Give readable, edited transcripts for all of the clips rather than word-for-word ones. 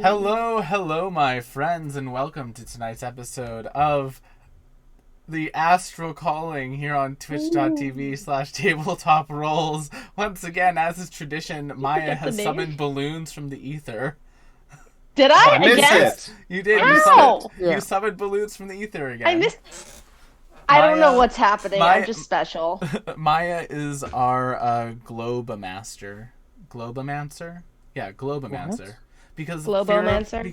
Hello, my friends, and welcome to tonight's episode of the Astral Calling here on twitch.tv/tabletop rolls. Once again, as is tradition, Maya has summoned balloons from the ether. Did I? I missed it. You did. How? You summoned balloons from the ether again. I missed. I don't know what's happening. I'm just special. Maya is our Globomaster. Globomancer? Yeah, Globomancer. What? Because Globomancer?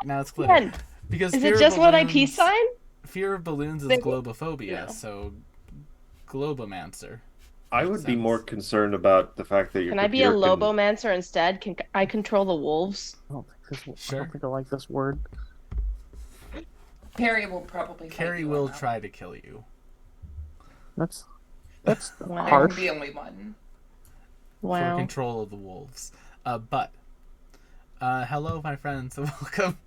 Now it's glitter. Again, Because is it just what I peace sign? Fear of balloons is globophobia, so Globomancer. I would be more concerned about the fact that you're. Can I be a Lobomancer instead? Can I control the wolves? I don't think I like this word. Carrie will probably. Carrie will try to kill you. That's I'm harsh. the only one. Wow. For control of the wolves. Hello, my friends, and welcome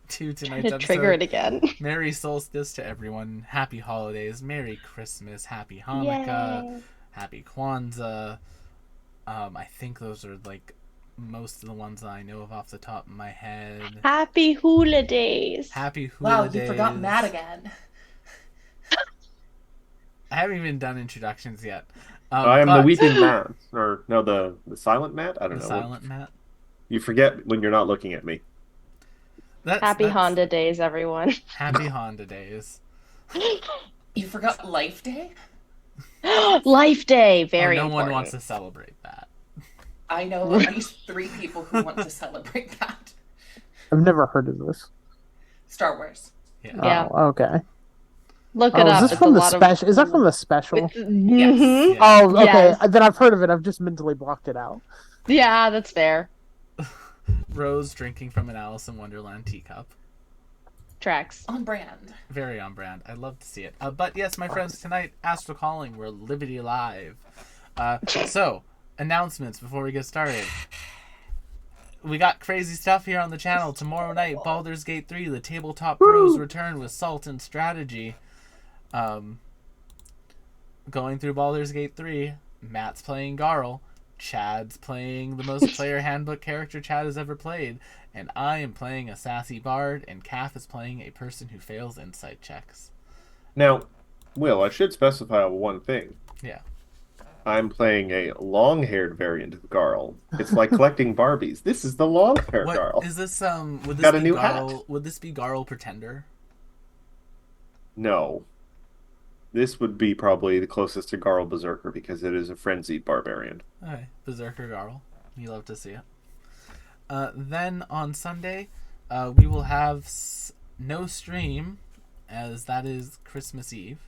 to tonight's episode. Trigger it again. Merry Solstice to everyone. Happy holidays. Merry Christmas. Happy Hanukkah. Yay. Happy Kwanzaa. I think those are like most of the ones that I know of off the top of my head. Happy hula days. Happy hula Wow, days. you forgot Matt again. I haven't even done introductions yet. I am the weeping Matt, or no, the silent Matt. I don't know. The silent Matt. You forget when you're not looking at me. Happy Honda days, everyone. Happy Honda days. You forgot Life Day? Life Day, very no important. one wants to celebrate that. I know at least 3 people who want to celebrate that. I've never heard of this. Star Wars. Yeah. Oh, okay. Look it up. Is this from the special? Is that from the special? Yes. Mhm. Oh, okay. Yes. Then I've heard of it. I've just mentally blocked it out. Yeah, that's fair. Rose drinking from an Alice in Wonderland teacup. Tracks. On brand. Very on brand. I'd love to see it. But yes, my friends, tonight, Astral Calling, we're Liberty Live. So, announcements before we get started. We got crazy stuff here on the channel. Tomorrow night, Baldur's Gate 3, the Tabletop Bros return with Salt and Strategy. Going through Baldur's Gate 3, Matt's playing Garl. Chad's playing the most player handbook character Chad has ever played. And I am playing a sassy bard, and Kath is playing a person who fails insight checks. Now, Will, I should specify one thing. Yeah. I'm playing a long-haired variant of Garl. It's like collecting Barbies. This is the long-haired Garl. What is this? Would this Got be a new Garl? hat. Would this be Garl Pretender? No. This would be probably the closest to Garl Berserker because it is a frenzied barbarian. Okay, Berserker Garl. You love to see it. Then on Sunday, we will have no stream, as that is Christmas Eve.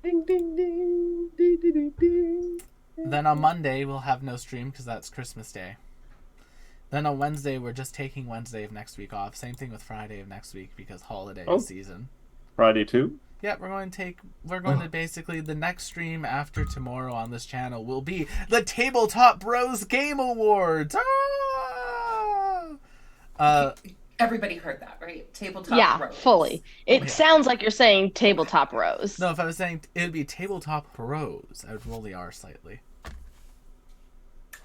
Ding, ding, ding, ding, ding, ding, ding. Then on Monday, we'll have no stream because that's Christmas Day. Then on Wednesday, we're just taking Wednesday of next week off. Same thing with Friday of next week because holiday season. Friday too? Yeah, we're going to basically, the next stream after tomorrow on this channel will be the Tabletop Bros Game Awards. Everybody heard that, right? Tabletop Bros. Fully. It sounds like you're saying tabletop rose. No, if I was saying it would be Tabletop Bros, I would roll the R slightly.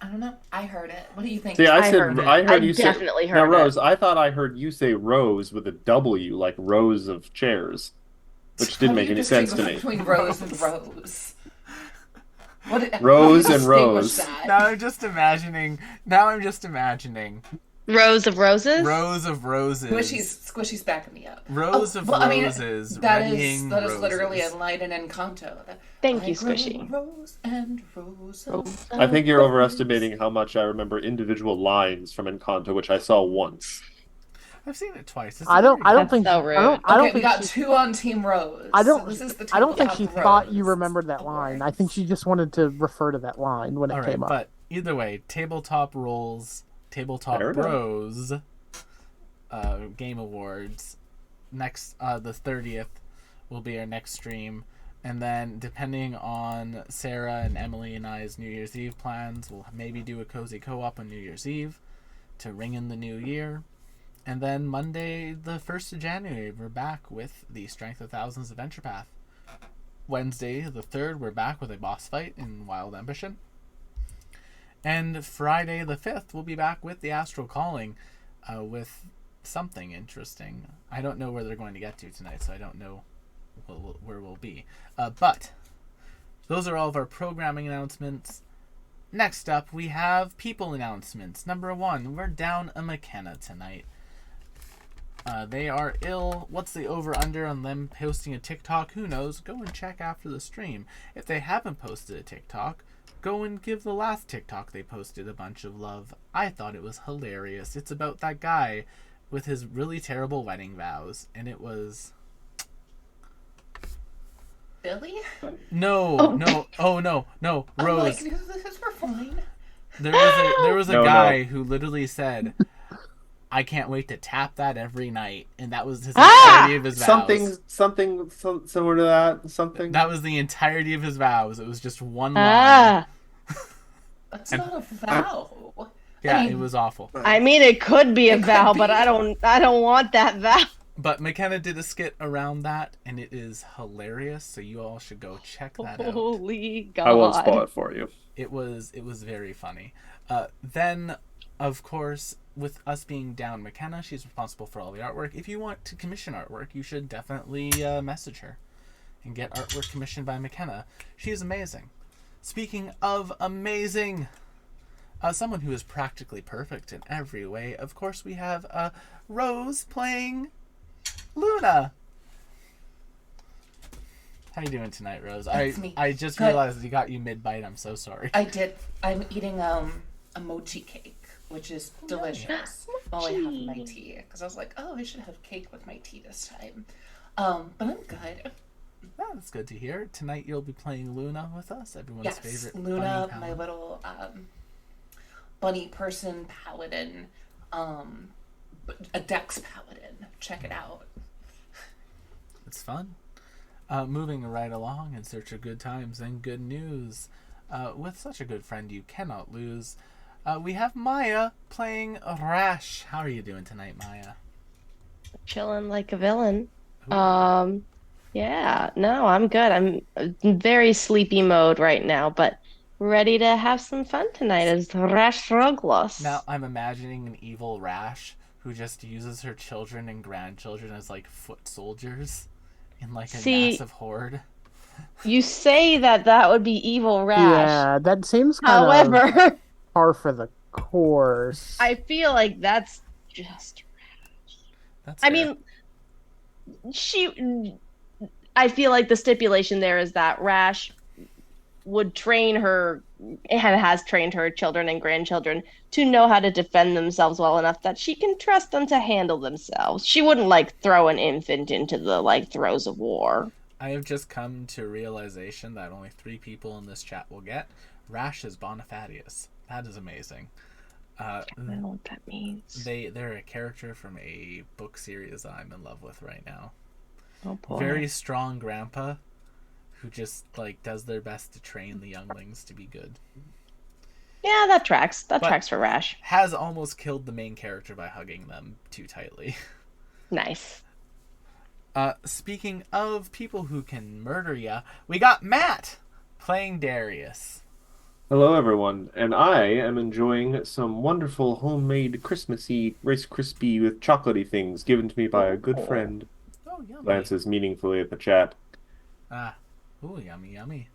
I don't know. I heard it. What do you think? See, I heard you definitely say. heard Now, it. Rose, I thought I heard you say rose with a W, like rows of chairs, which didn't make any sense to me. Between rose and rose. Rose how do you and rose. distinguish that? Now I'm just imagining. Rows of roses? Rows of roses. Squishy's backing me up. Rows of roses. That readying is roses. literally a line in Encanto. Thank you, I grow Squishy. Rose and rose. I think you're overestimating how much I remember individual lines from Encanto, which I saw once. I've seen it twice. I don't That's think. so rude. I don't We think got she, 2 on Team Rose. I don't. So this is the I don't think she Tabletop thought you Rose remembered that line. I think she just wanted to refer to that line when it All right, came up. but either way, Tabletop Rolls, Tabletop Fair enough. Bros, Game Awards. Next, the 30th will be our next stream. And then, depending on Sarah and Emily and I's New Year's Eve plans, we'll maybe do a cozy co-op on New Year's Eve to ring in the new year. And then Monday, the 1st of January, we're back with the Strength of Thousands Adventure Path. Wednesday, the 3rd, we're back with a boss fight in Wild Ambition. And Friday, the 5th, we'll be back with the Astral Calling. with something interesting. I don't know where they're going to get to tonight, so I don't know where we'll be. But those are all of our programming announcements. Next up, we have people announcements. Number 1, we're down a McKenna tonight. They are ill. What's the over-under on them posting a TikTok? Who knows? Go and check after the stream. If they haven't posted a TikTok, go and give the last TikTok they posted a bunch of love. I thought it was hilarious. It's about that guy with his really terrible wedding vows, and it was... Billy? No. Rose. I'm like, this were fine. There was a No, guy no. who literally said, I can't wait to tap that every night. And that was his entirety of his vows. Something similar to that. Something. That was the entirety of his vows. It was just one line. That's not a vow. Yeah, I mean, it was awful. I mean, it could be a It could vow, be. but I don't want that vow. But McKenna did a skit around that, and it is hilarious. So you all should go check that out. Holy God! I won't spoil it for you. It was very funny. Then, of course, with us being down McKenna, she's responsible for all the artwork. If you want to commission artwork, you should definitely message her and get artwork commissioned by McKenna. She is amazing. Speaking of amazing, someone who is practically perfect in every way, of course, we have Rose playing Luna. How you doing tonight, Rose? That's me. I just Good. realized you got you mid-bite. I'm so sorry. I did. I'm eating a mochi cake, which is delicious. While I have my tea, because I was like, oh, I should have cake with my tea this time. But I'm good. Yeah, that's good to hear. Tonight you'll be playing Luna with us, everyone's Yes, favorite Luna, bunny my paladin. little bunny person paladin, a dex paladin. Check it out. It's fun. Moving right along in search of good times and good news. With such a good friend you cannot lose. We have Maya playing Rash. How are you doing tonight, Maya? Chilling like a villain. Ooh. Yeah, no, I'm good. I'm in very sleepy mode right now, but ready to have some fun tonight as Rash Roglos. Now I'm imagining an evil Rash who just uses her children and grandchildren as like foot soldiers in like a See, massive horde. you say that would be evil Rash. Yeah, that seems kind of However, par for the course. I feel like that's just. That's I fair. mean, I feel like the stipulation there is that Rash would train her, has trained her children and grandchildren to know how to defend themselves well enough that she can trust them to handle themselves. She wouldn't like throw an infant into the throes of war. I have just come to a realization that only 3 people in this chat will get. Rash is Bonifatius. That is amazing. I don't know what that means. They're a character from a book series that I'm in love with right now. Oh boy. Very strong grandpa who just does their best to train the younglings to be good. Yeah, that tracks. That But- tracks for Rash. Has almost killed the main character by hugging them too tightly. Nice. Speaking of people who can murder ya, we got Matt playing Darius. Hello, everyone, and I am enjoying some wonderful homemade Christmassy Rice Krispie with chocolatey things given to me by a good friend. Oh, yummy. Glances meaningfully at the chat. Ooh, yummy, yummy.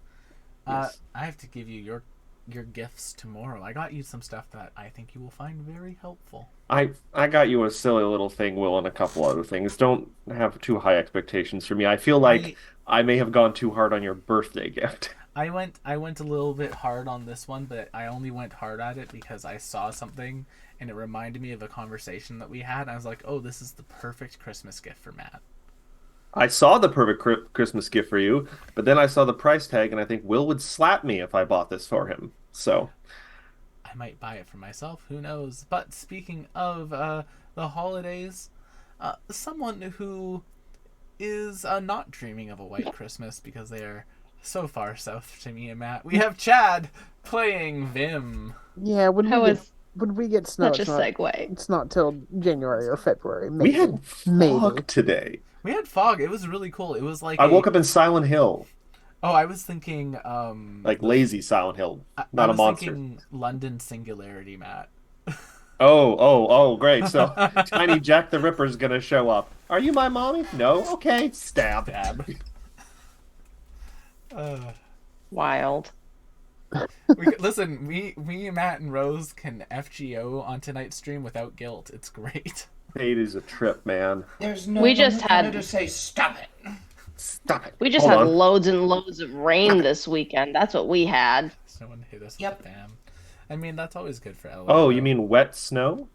Yes. I have to give you your gifts tomorrow. I got you some stuff that I think you will find very helpful. I got you a silly little thing, Will, and a couple other things. Don't have too high expectations for me. I feel like I may have gone too hard on your birthday gift. I went a little bit hard on this one, but I only went hard at it because I saw something and it reminded me of a conversation that we had. I was like, oh, this is the perfect Christmas gift for Matt. I saw the perfect Christmas gift for you, but then I saw the price tag, and I think Will would slap me if I bought this for him. So, I might buy it for myself. Who knows? But speaking of the holidays, someone who is not dreaming of a white Christmas because they are so far south to me and Matt. We have Chad playing Vim. Yeah, when That was we get snow, such a segue. it's not till January or February. we Maybe. had fog today. We had fog. It was really cool. It was like I woke up in Silent Hill, Oh, I was thinking like lazy Silent Hill, I not a was monster. thinking London Singularity, Matt. Oh, great. So Tiny Jack the Ripper's gonna show up. Are you my mommy? No? Okay, stab. Dab. Wild. Listen, me, Matt, and Rose can FGO on tonight's stream without guilt. It's great. Fate is a trip, man. There's no We one just who had- wanted to say stop it. Stop it. We just Hold had on. loads and loads of rain this weekend. That's what we had. Someone hit us Yep. with a bam. I mean, that's always good for LA. Oh, though. you mean wet snow?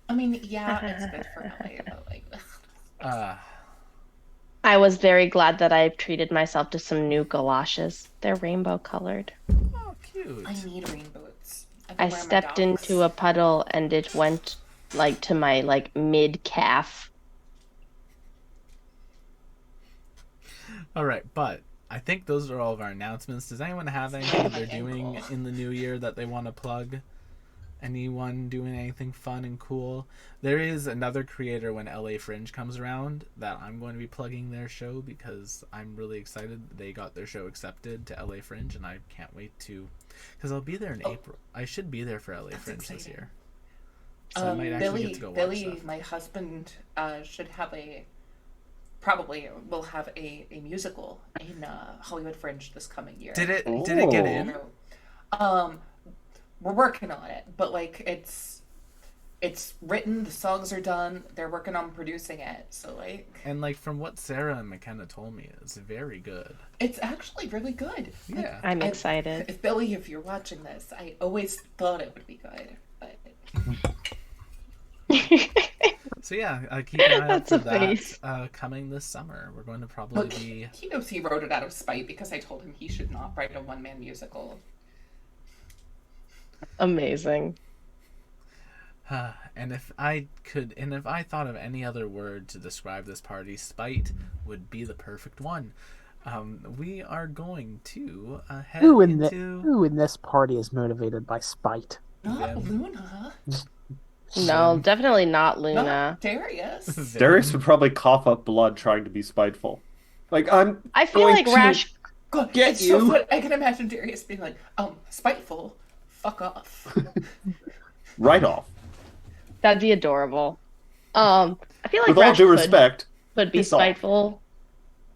I mean, yeah, it's good for LA, but like, ugh. I was very glad that I treated myself to some new galoshes. They're rainbow colored. Oh, cute. I need rain boots. I stepped into a puddle and it went like to my like mid calf. All right, but I think those are all of our announcements. Does anyone have anything they're doing in the new year that they want to plug? Anyone doing anything fun and cool? There is another creator when LA Fringe comes around that I'm going to be plugging their show because I'm really excited that they got their show accepted to LA Fringe, and I can't wait to, because I'll be there in April. I should be there for LA That's Fringe this exciting. year. So I might actually get to go watch Billy, stuff. my husband, should have probably will have a musical in Hollywood Fringe this coming year. Did it get Oh. in? We're working on it, but like it's written, the songs are done, they're working on producing it, so like And like from what Sarah and McKenna told me, it's very good. it's actually really good. Yeah. I'm excited. If Billy, if you're watching this, I always thought it would be good, but So yeah, keep an eye out That's for a that face. coming this summer. We're going to probably look, be. he knows he wrote it out of spite because I told him he should not write a one-man musical. Amazing. And if I thought of any other word to describe this party, spite would be the perfect one. We are going to head Who into. in this party is motivated by spite? Not Them. Luna, No, definitely not Luna. not Darius. Darius would probably cough up blood trying to be spiteful. Like, I'm I feel going like to Rash. God, get it's so you. fun. I can imagine Darius being like, spiteful, fuck off. right off. That'd be adorable. I feel like With all Rash due could respect, be piss off. spiteful.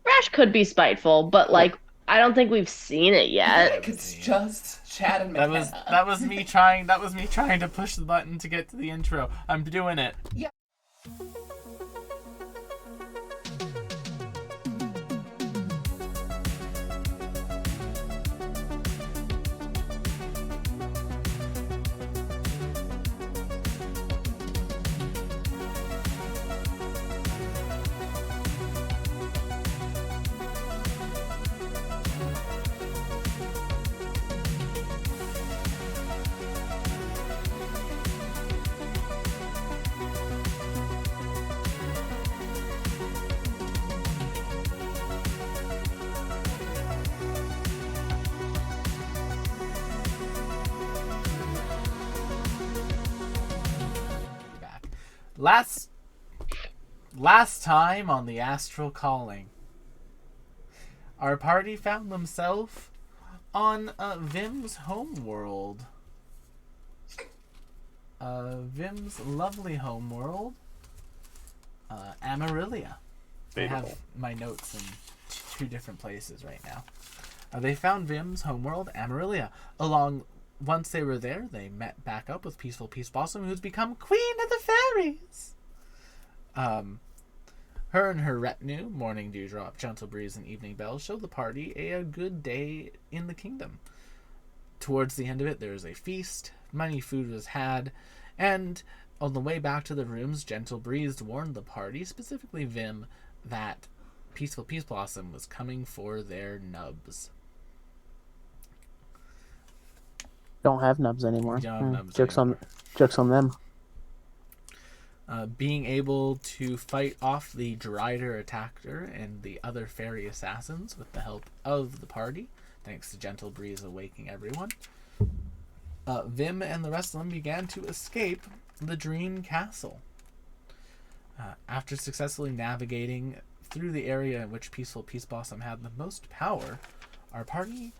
Rash could be spiteful, but like I don't think we've seen it I yet. think it's just Chad and That McKenna. was me trying. That was me trying to push the button to get to the intro. I'm doing it. Yeah. Back. Last time on the Astral Calling, our party found themselves on Vim's homeworld. Vim's lovely homeworld, Amarillia. I have my notes in two different places right now. They found Vim's homeworld, Amarillia. Once they were there, they met back up with Peaceful Peace Blossom, who's become Queen of the Fairies. Her and her retinue, Morning Dewdrop, Gentle Breeze, and Evening Bell, show the party a good day in the kingdom. Towards the end of it, there is a feast, money food was had, and on the way back to the rooms, Gentle Breeze warned the party, specifically Vim, that Peaceful Peace Blossom was coming for their nubs. Don't have nubs anymore. Don't have nubs Jokes anymore. on them. Being able to fight off the Drider attacker and the other fairy assassins with the help of the party, thanks to Gentle Breeze awaking everyone, Vim and the rest of them began to escape the Dream Castle. After successfully navigating through the area in which Peaceful Peace Blossom had the most power, our party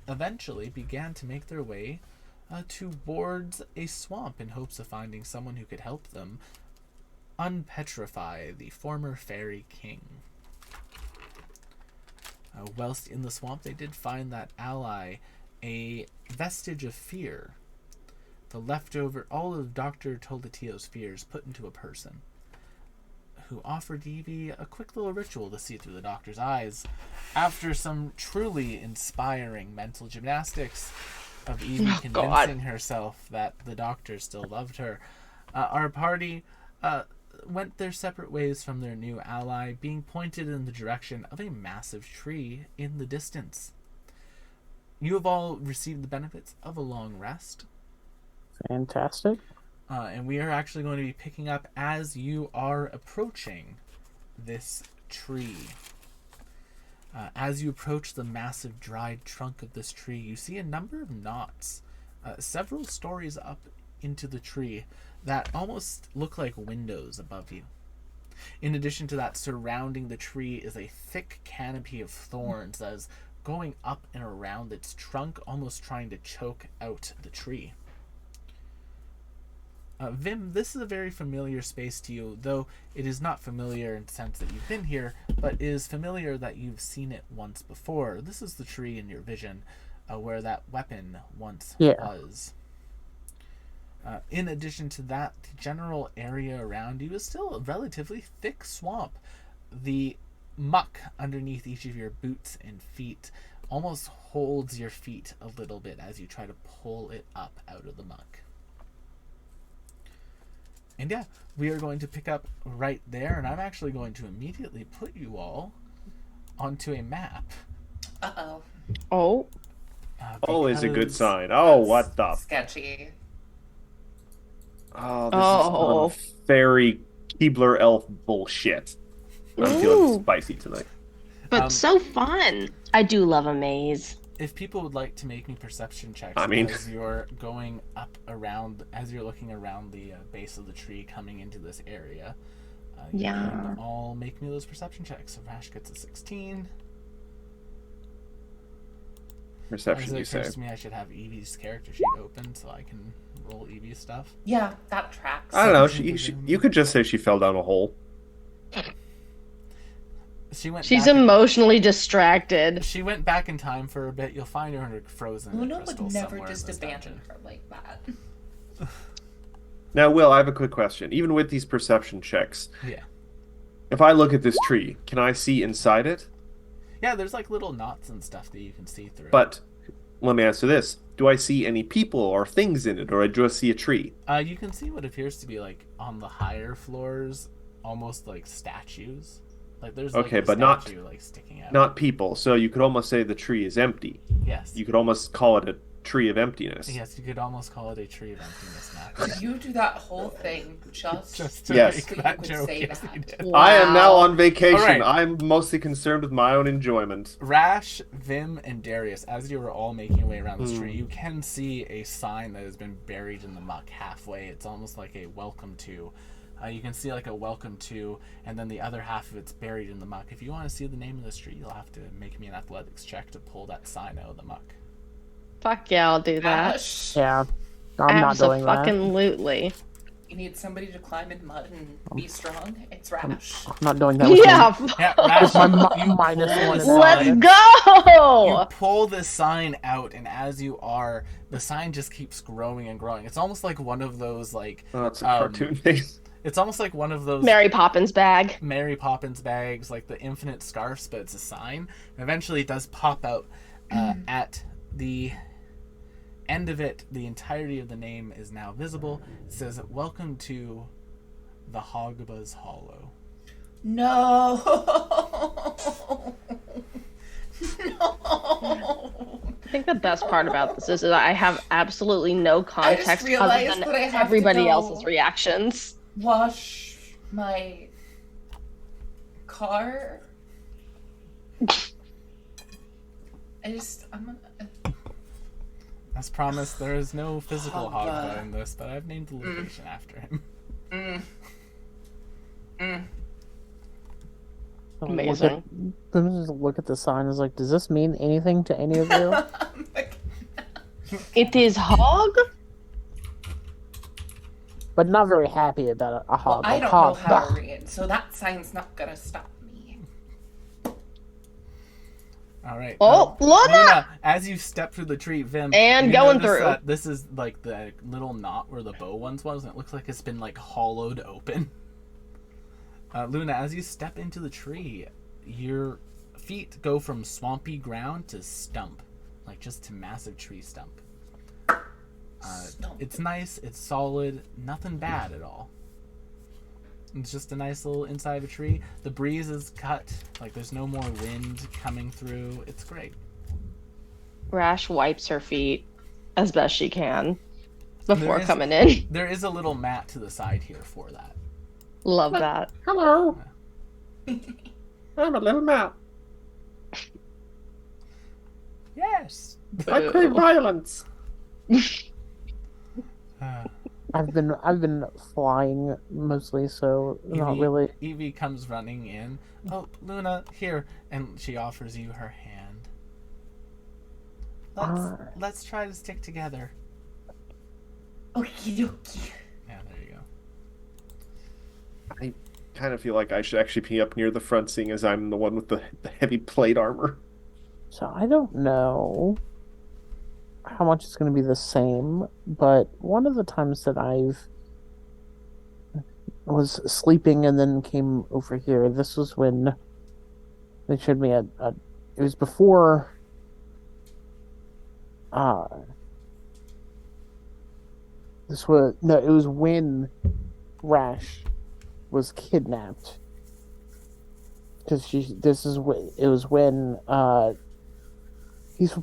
eventually began to make their way towards a swamp in hopes of finding someone who could help them unpetrify the former fairy king. Whilst in the swamp, they did find that ally, a vestige of fear. The leftover, all of Dr. Tolatio's fears put into a person, who offered Evie a quick little ritual to see through the doctor's eyes. After some truly inspiring mental gymnastics of Evie convincing herself that the doctor still loved her, our party went their separate ways from their new ally, being pointed in the direction of a massive tree in the distance. You have all received the benefits of a long rest. Fantastic. And we are actually going to be picking up as you are approaching this tree. As you approach the massive dried trunk of this tree, you see a number of knots, several stories up into the tree, that almost look like windows above you. In addition to that, surrounding the tree is a thick canopy of thorns that is going up and around its trunk, almost trying to choke out the tree. Vim, this is a very familiar space to you, though it is not familiar in the sense that you've been here, but is familiar that you've seen it once before. This is the tree in your vision, where that weapon once was. In addition to that, the general area around you is still a relatively thick swamp. The muck underneath each of your boots and feet almost holds your feet a little bit as you try to pull it up out of the muck. And yeah, we are going to pick up right there, and I'm actually going to immediately put you all onto a map. Uh-oh. Oh. Always a good sign. Oh, what the... Sketchy. Oh, this is some fairy Keebler elf bullshit. I'm feeling spicy tonight. But so fun. I do love a maze. If people would like to make me perception checks as you're going up around, as you're looking around the base of the tree coming into this area, you can all make me those perception checks. So Rash gets a 16. Perception, you say? It occurs to me I should have Evie's character sheet open so I can roll Evie's stuff. Yeah, that tracks. I don't know. You could just say she fell down a hole. She's emotionally distracted. She went back in time for a bit. You'll find her under frozen. Luna would never just abandon her like that. Now, Will, I have a quick question. Even with these perception checks, if I look at this tree, can I see inside it? Yeah, there's like little knots and stuff that you can see through. But let me answer this. Do I see any people or things in it, or do I just see a tree? You can see what appears to be like on the higher floors, almost like statues. Like there's like a statue like sticking out. Not people. So you could almost say the tree is empty. Yes. You could almost call it a tree of emptiness. Yes, you could almost call it a tree of emptiness now. You do that whole thing just to make that joke. Yes, Wow. I am now on vacation. Right. I'm mostly concerned with my own enjoyment. Rash, Vim, and Darius, as you were all making your way around this tree, you can see a sign that has been buried in the muck halfway. It's almost like a welcome to. You can see like a welcome to, and then the other half of it's buried in the muck. If you want to see the name of the street, you'll have to make me an athletics check to pull that sign out of the muck. Fuck yeah, I'll do that. Ash, Yeah, I'm not doing that. Absolutely. you need somebody to climb in mud and be strong. It's Rash. I'm not doing that with Yeah, Rash, my minus pull one the is Let's sign. go! You pull the sign out, and as you are, the sign just keeps growing and growing. It's almost like one of those like. Oh, it's a cartoon thing. It's almost like one of those Mary Poppins bag. Mary Poppins bags, like the infinite scarfs, but it's a sign. And eventually it does pop out. At the end of it, the entirety of the name is now visible. It says, "Welcome to the Hogba's Hollow." No. No. I think the best part about this is that I have absolutely no context other realized than that I have to everybody go. else's reactions. Wash my car. As promised, there is no physical Hogba. Hogba in this, but I've named the location after him. Amazing. Look at the sign. Is like, does this mean anything to any of you? It is Hog? But not very happy about a Well, hog. I like don't know hog. how to read, so that sign's not gonna stop me. All right. Oh, Luna! As you step through the tree, Vim, And you going notice through. that this is like the little knot where the bow once was, and it looks like it's been like hollowed open. Luna, as you step into the tree, your feet go from swampy ground to stump, like just to massive tree stump. Stump. It's nice, it's solid, nothing bad at all. It's just a nice little inside of a tree. The breeze is cut, like there's no more wind coming through. It's great. Rash wipes her feet as best she can before There is- coming in. There is a little mat to the side here for that. Love that. Hello. I'm a little mouse. Yes. I crave violence. I've been flying mostly, so not really. Evie comes running in. Oh, Luna, here, and she offers you her hand. Let's try to stick together. Okie dokie. Yeah, there you go. I kind of feel like I should actually be up near the front, seeing as I'm the one with the heavy plate armor. So I don't know how much it's going to be the same, but one of the times that I've was sleeping and then came over here, this was when they showed me it was before it was when Rash was kidnapped. Because it was when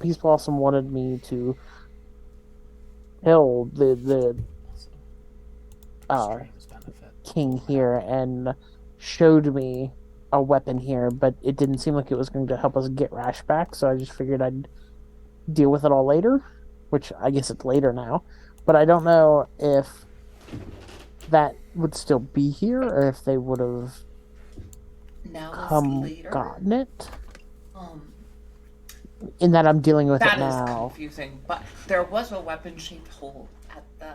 Peace Blossom wanted me to kill the Extremes benefit. king here and showed me a weapon here, but it didn't seem like it was going to help us get Rash back, so I just figured I'd deal with it all later, which I guess it's later now. But I don't know if that would still be here or if they would have Now it's come later. gotten it. Um, In that I'm dealing with that it is now. confusing, but there was a weapon-shaped hole at the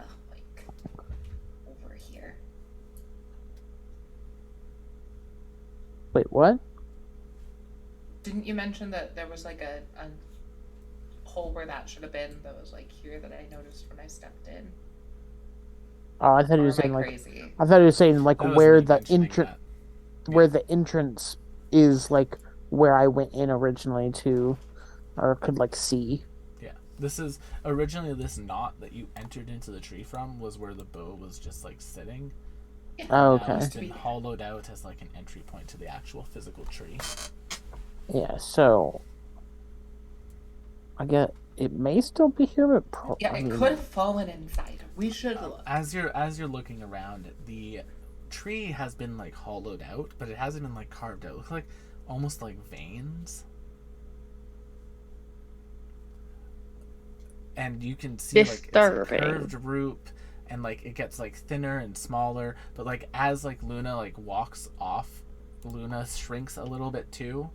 over here. Wait, what? Didn't you mention that there was like a hole where that should have been? That was like here that I noticed when I stepped in. Oh, I thought he Or was am saying I like crazy? I thought he was saying like That was where me the mentioning entrance that. where the entrance is, like where I went in originally to, or could like see. Yeah. This is originally this knot that you entered into the tree from was where the bow was just like sitting. Yeah, Oh, that okay. used It's to been be- hollowed out as like an entry point to the actual physical tree. Yeah, so I get it may still be here, but Yeah, it could have fallen inside. We should look. As you're looking around, the tree has been like hollowed out, but it hasn't been like carved out. It looks like almost like veins. And you can see like it's a Disturbing. curved root, and like it gets like thinner and smaller, but like as like Luna like walks off, Luna shrinks a little bit too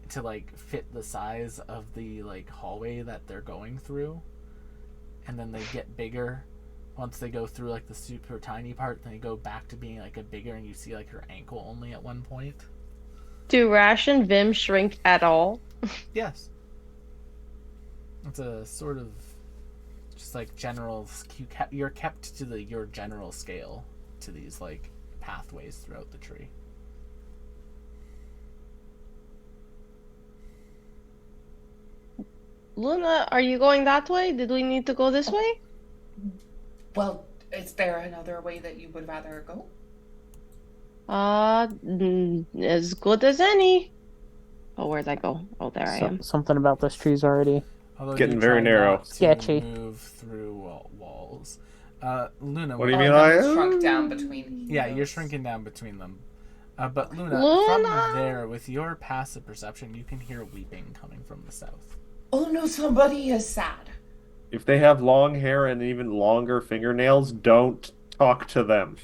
to like fit the size of the like hallway that they're going through. And then they get bigger once they go through like the super tiny part, then they go back to being like a bigger, and you see like her ankle only at one point. Do Rash and Vim shrink at all? Yes. It's a sort of just like general. You're kept to your general scale to these like pathways throughout the tree. Luna, are you going that way? Did we need to go this way? Well, is there another way that you would rather go? As good as any. Oh, where'd I go? Oh, there I am. Something about this tree's already. Although Getting you very try narrow. not to Sketchy. Move through walls. Luna, What do you when- mean, I I shrunk down between. Yeah, you're those. shrinking down between them. But Luna, Luna! from there, with your passive perception, you can hear weeping coming from the south. Oh no, somebody is sad. If they have long hair and even longer fingernails, don't talk to them.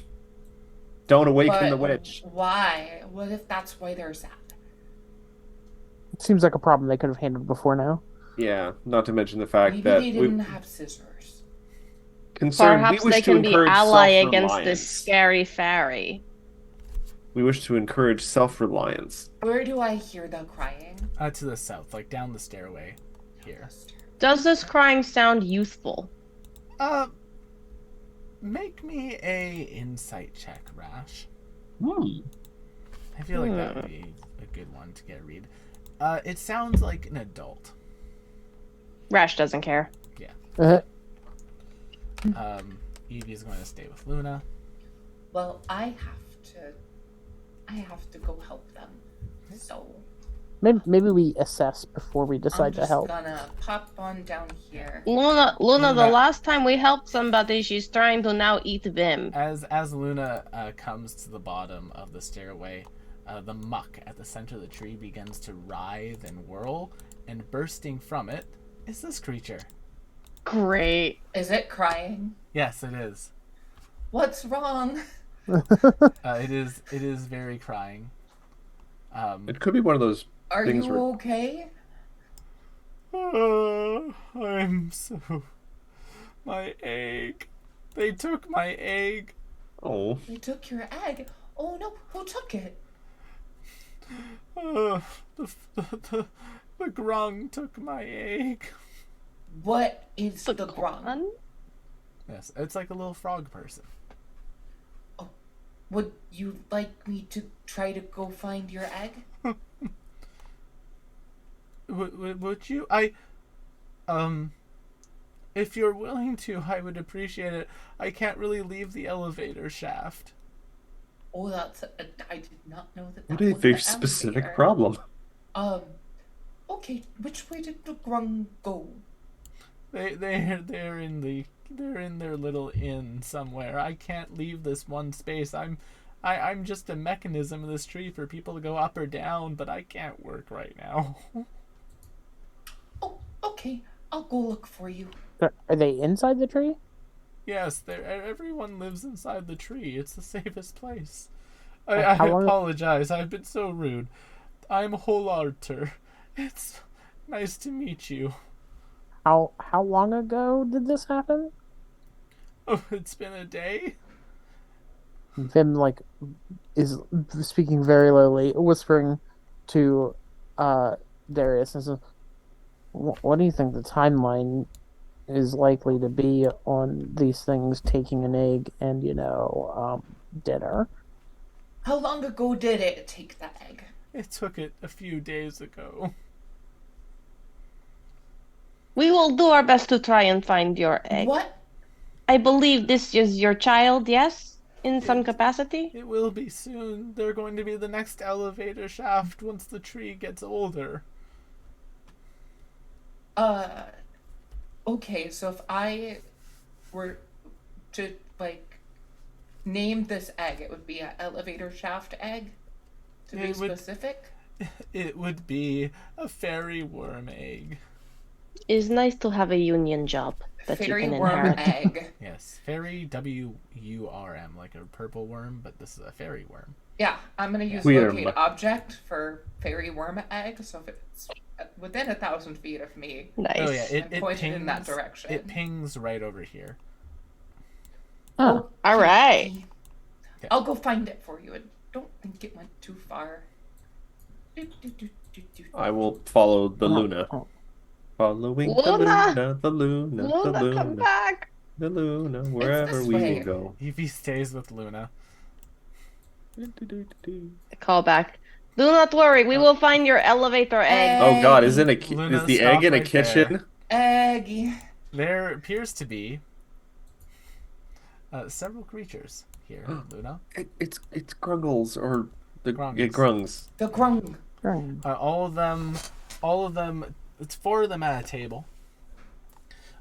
Don't awaken But the witch. why? What if that's why they're sad? It seems like a problem they could have handled before now. Yeah, not to mention the fact Maybe that they didn't have scissors. concerned, we Perhaps wish they to can be encourage ally against this self-reliance. scary fairy. We wish to encourage self-reliance. Where do I hear the crying? To the south, like down the stairway here. Does this crying sound youthful? Make me a insight check, Rash. Hmm. I feel like that would be a good one to get a read. It sounds like an adult. Rash doesn't care. Evie's going to stay with Luna. Well, I have to go help them. So Maybe we assess before we I'm decide to just help. gonna pop on down here. Luna, the Luna. last time we helped somebody, she's trying to now eat Vim. As Luna comes to the bottom of the stairway, the muck at the center of the tree begins to writhe and whirl, and bursting from it is this creature. Great. Is it crying? Yes, it is. What's wrong? It is very crying. It could be one of those Are things you where okay? I'm so... My egg. They took my egg. oh, They took your egg. Oh no, who took it? The grung took my egg. What is the grung? Fun? Yes, it's like a little frog person. Would you like me to try to go find your egg? Would you? If you're willing to, I would appreciate it. I can't really leave the elevator shaft. Oh, I did not know that. what That a was very the specific elevator. problem. Okay. Which way did the grung go? They're in their little inn somewhere. I can't leave this one space. I'm just a mechanism in this tree for people to go up or down, but I can't work right now. Oh, okay. I'll go look for you. Are they inside the tree? Yes, everyone lives inside the tree. It's the safest place. I How long- apologize. I've been so rude. I'm Holarter. It's nice to meet you. How long ago did this happen? Oh, it's been a day? Vim is speaking very lowly, whispering to Darius and says, "What do you think the timeline is likely to be on these things taking an egg and dinner?" How long ago did it take the egg? It took it a few days ago. We will do our best to try and find your egg. What? I believe this is your child, yes? In some capacity? It will be soon. They're going to be the next elevator shaft once the tree gets older. Okay, so if I were to, name this egg, it would be an elevator shaft egg? To be It would- specific? It would be a fairy worm egg. It's nice to have a union job that Fairy you can worm inherit. egg. Yes, fairy WURM, like a purple worm, but this is a fairy worm. Yeah, I'm gonna use Weird. locate object for fairy worm egg, so if it's within 1,000 feet of me, Nice. Oh yeah, I'm pointed in that direction. It pings right over here. Oh, All right. Okay. I'll go find it for you. I don't think it went too far. I will follow the Oh. Luna. Oh. Following Luna! the Luna, the Luna, come Luna, back! the Luna, wherever this we way. will go. Evie stays with Luna. Call back. Do not worry, we will find your elevator egg. Oh God, is Luna, the egg stop in a right kitchen? Eggy. There appears to be several creatures here, Luna. It's Gruggles or the Grungs. Grungs. The grung. All of them. It's 4 of them at a table.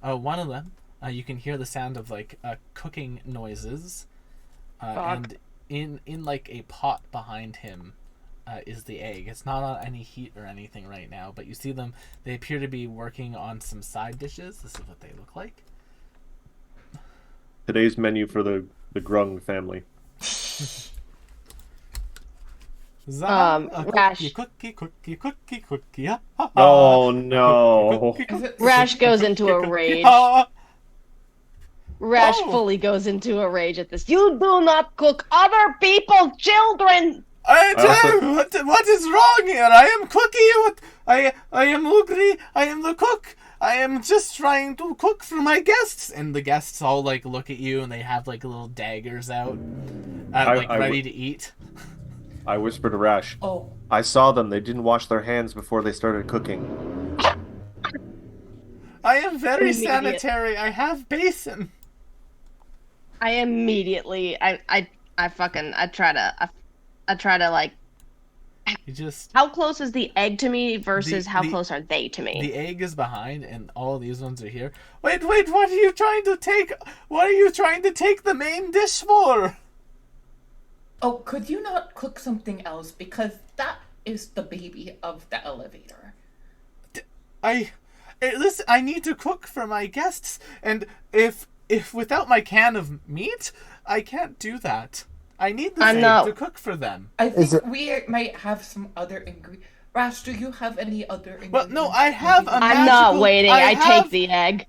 One of them, you can hear the sound of cooking noises, and in like a pot behind him is the egg. It's not on any heat or anything right now, but you see them. They appear to be working on some side dishes. This is what they look like. Today's menu for the Grung family. Rash. Cookie. Ha, ha, ha. Oh no. Rash goes into a rage. Ha. Rash Oh. fully goes into a rage at this. You do not cook other people's children. I also- don't. What is wrong here? I am Cookie. I am Ugly. I am the cook. I am just trying to cook for my guests. And the guests all like look at you, and they have like little daggers out, ready to eat. I whispered to Rash. Oh, I saw them. They didn't wash their hands before they started cooking. I am very Immediate. sanitary. I have basin. I immediately, I try to like. You just How close is the egg to me versus how the- close are they to me? the egg is behind, and all these ones are here. Wait! What are you trying to take? What are you trying to take the main dish for? oh, could you not cook something else? Because that is the baby of the elevator. Listen, I need to cook for my guests, and if without my can of meat, I can't do that. I need this egg to cook for them. I Is think we might have some other ingredients. Rash, do you have any other ingredients? Well, no, I have a I'm not magical- waiting. I have- take the egg.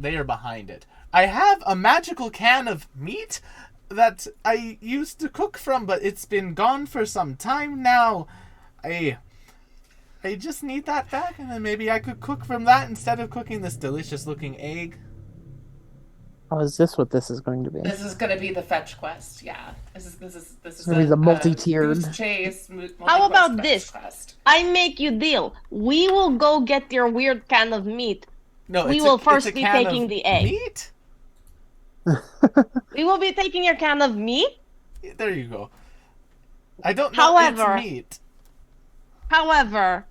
They are behind it. I have a magical can of meat that I used to cook from, but it's been gone for some time now. I just need that back, and then maybe I could cook from that instead of cooking this delicious looking egg. Oh, is this what this is going to be? This is gonna be the fetch quest. Yeah, this is gonna be the multi-tiered. goose chase. How about multi-quest this? fetch quest. I make you deal. We will go get your weird can of meat. No, We it's will it's first a be can taking of the egg. Meat? We will be taking your can of meat. There you go. I don't know. However- it's meat. However,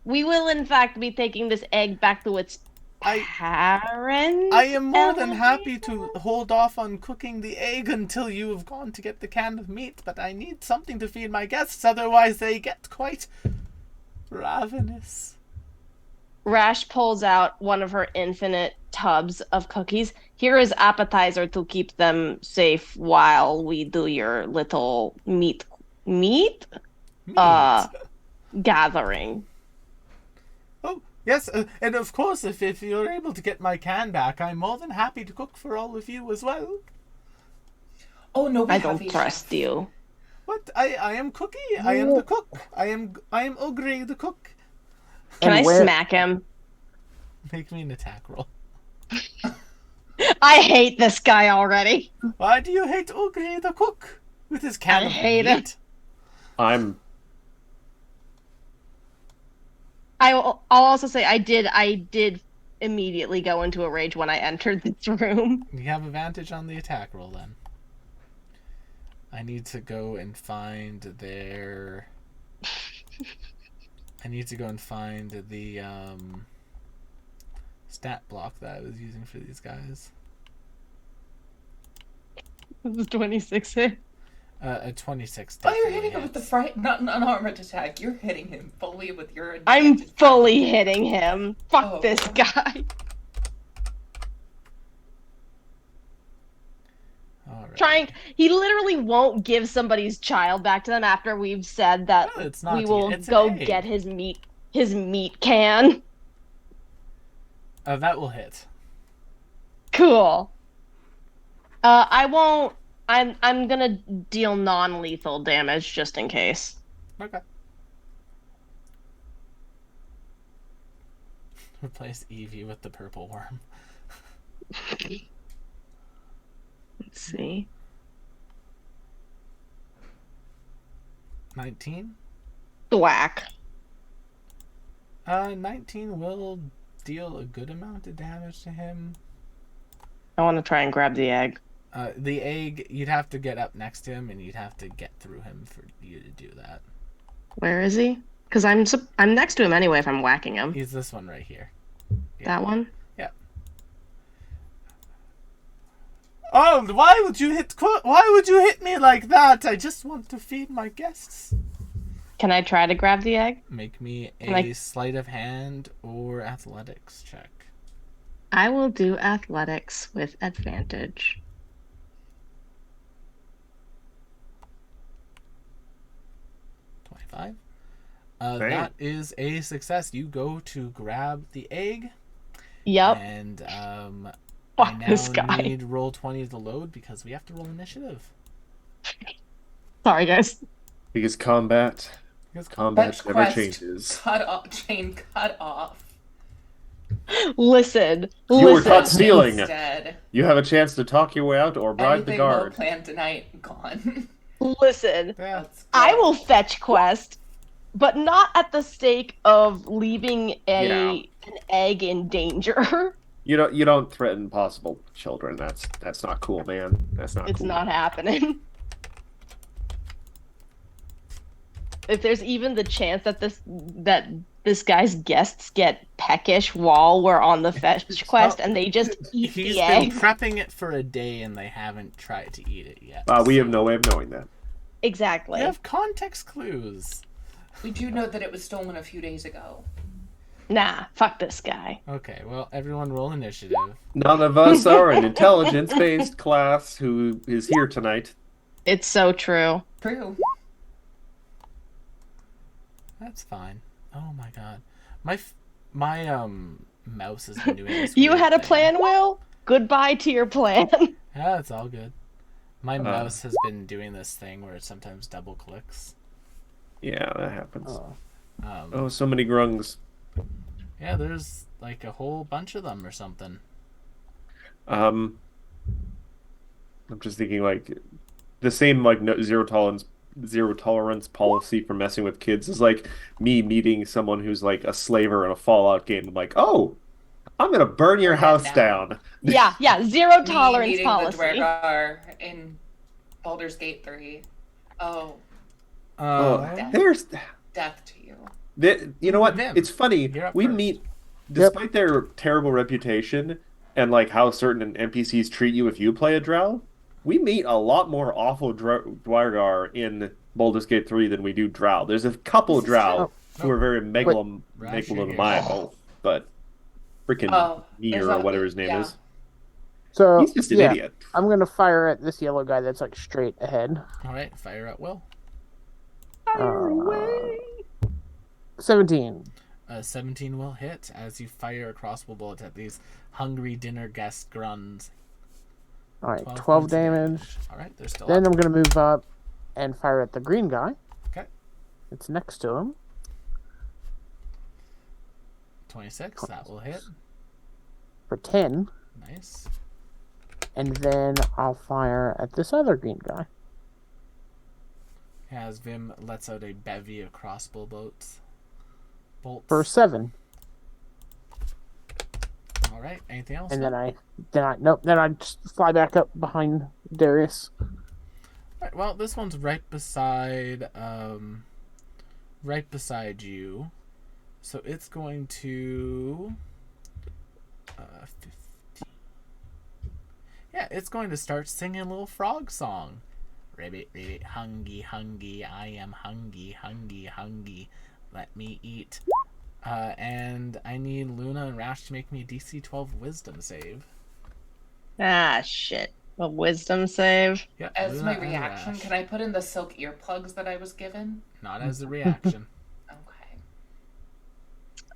we will in fact be taking this egg back to its parents. I am more than happy elevator? to hold off on cooking the egg until you have gone to get the can of meat, but I need something to feed my guests, otherwise they get quite ravenous. Rash pulls out one of her infinite tubs of cookies. Here is appetizer to keep them safe while we do your little meat Meat. gathering. Oh, yes, and of course, if you're able to get my can back, I'm more than happy to cook for all of you as well. Oh no, we I have don't a trust you. What? I am Cookie. I am the cook. I am Ogre the cook. Can And I where- smack him? Make me an attack roll. I hate this guy already. Why do you hate Ogre the cook with his can I of hate meat? it. I'll also say I did immediately go into a rage when I entered this room. You have advantage on the attack roll then. I need to go and find their. I need to go and find the stat block that I was using for these guys. This is 26 hit. A 26. Oh, you're definitely hitting him with the hits. fright, not an unarmored attack. You're hitting him fully with your. I'm advantage. fully hitting him. Fuck Oh. this guy. All right. Trying. He literally won't give somebody's child back to them after we've said that No, it's not we to will you. It's go an egg. get his meat can. That will hit. Cool. I won't. I'm gonna deal non-lethal damage just in case. Okay. Replace Eevee with the purple worm. Let's see. 19? Thwack. 19 will deal a good amount of damage to him. I want to try and grab the egg. The egg, you'd have to get up next to him, and you'd have to get through him for you to do that. Where is he? Because I'm next to him anyway if I'm whacking him. He's this one right here. That one? Yeah. Oh, why would you hit me like that? I just want to feed my guests. Can I try to grab the egg? Make me Can I- a sleight of hand or athletics check. I will do athletics with advantage. Dang. That is a success. You go to grab the egg, Yep. and I Fuck now this guy. need roll 20 to load because we have to roll initiative. Sorry, guys. Because combat Fetch never quest. changes. Cut off. Listen. You were caught Listen. stealing. Instead, You have a chance to talk your way out or bribe the everything well guard. planned tonight gone. Listen. Yeah. Let's go. I will fetch quest, but not at the stake of leaving an egg in danger. You don't threaten possible children. That's not cool, man. That's not It's cool. not happening. If there's even the chance that this guy's guests get peckish while we're on the fetch quest and they just eat He's the been egg. prepping it for a day and they haven't tried to eat it yet. We have no way of knowing that. Exactly. We have context clues. We do know that it was stolen a few days ago. Nah, fuck this guy. Okay, well, everyone roll initiative. None of us are an intelligence-based class who is here tonight. It's so true. True. That's fine. Oh my god. My mouse has been doing this You weird had a thing. plan, Will? Goodbye to your plan. Yeah, it's all good. My mouse has been doing this thing where it sometimes double clicks. Yeah, that happens. Oh. Oh, so many grungs. Yeah, there's like a whole bunch of them or something. I'm just thinking like the same like zero tolerance policy for messing with kids is like me meeting someone who's like a slaver in a Fallout game. I'm like, oh, I'm gonna burn your Burn that house down. down. Yeah, zero Me tolerance meeting policy. the Dwergar in Baldur's Gate 3. Oh, There's death to you. you know what? Vim, It's funny. you're up We first. meet, despite their terrible reputation and like how certain NPCs treat you if you play a drow, we meet a lot more awful Dwargar in Baldur's Gate 3 than we do drow. There's a couple This is drow true. who are very Rash, megalomaniacal, but freaking Oh, Nier there's or a- whatever his name yeah. is. So He's just an yeah, idiot. I'm gonna fire at this yellow guy that's like straight ahead. Alright, fire at will. Fire away. 17. 17 will hit as you fire a crossbow bullet at these hungry dinner guest gruns. All right, 12 points of damage. Alright, they're still Then up. I'm gonna move up and fire at the green guy. Okay. It's next to him 26, that will hit. for 10, Nice. and then I'll fire at this other green guy. As Vim lets out a bevy of crossbow bolts. For 7, Alright, anything else? and then I just fly back up behind Darius. Alright, well, this one's right beside you. So it's going to 15. Yeah, it's going to start singing a little frog song. Ribbit, ribbit, hungry, hungry, I am hungry, hungry, hungry. Let me eat. And I need Luna and Rash to make me a DC 12 wisdom save. Ah, shit. A wisdom save. Yeah, As Luna my and reaction, Rash. can I put in the silk earplugs that I was given? Not as a reaction. Okay.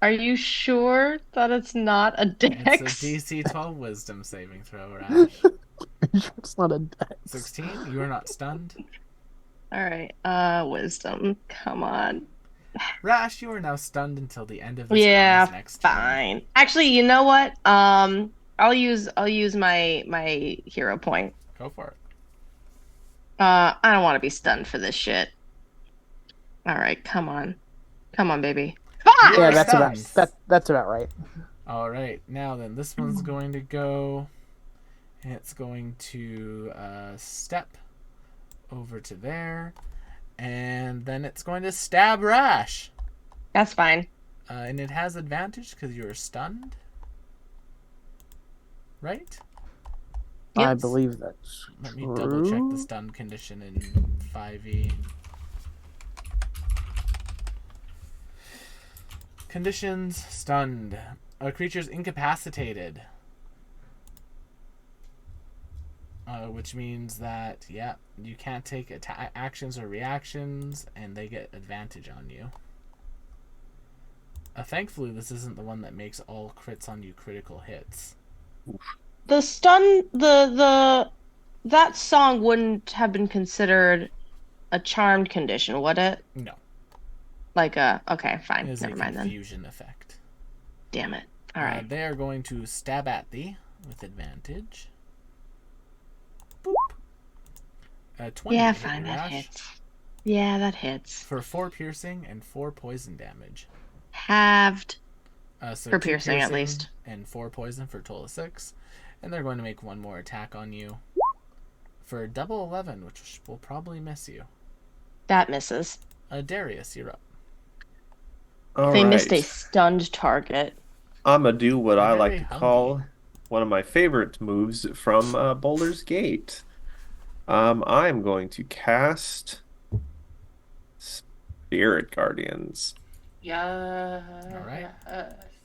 Are you sure that it's not a It's dex? a DC 12 wisdom saving throw, Rash. It's not a dex. 16, you are not stunned. All right. Wisdom. Come on. Rash, you are now stunned until the end of this Yeah, round's next turn. fine. Actually, you know what? I'll use my hero point. Go for it. I don't want to be stunned for this shit. All right, come on, baby. Ah! You Yeah, are that's about stunned. that's about right. All right, now then, this one's going to go. And it's going to step over to there, and then it's going to stab Rash. That's fine. And it has advantage because you are stunned. Right? I Yes. believe that's Let me true. double check the stun condition in 5e. Conditions: stunned. A creature's incapacitated. Which means that, yeah, you can't take actions or reactions, and they get advantage on you. Thankfully, this isn't the one that makes all crits on you critical hits. The stun that song wouldn't have been considered a charmed condition, would it? No, Like a okay, it fine. is Never a mind then. confusion effect. Damn it. All right. They are going to stab at thee with advantage. Boop. 20 Yeah, to hit fine, your that rash hits. Yeah, that hits. for 4 piercing and 4 poison damage. Halved So for 2 piercing at least. and 4 poison for a total of 6. And they're going to make one more attack on you for a double 11, which will probably miss you. That misses. Darius, you're up. All They missed a right. stunned target. I'm gonna do what They're I like very to hungry. call one of my favorite moves from Baldur's Gate. I'm going to cast Spirit Guardians. Yeah. All right.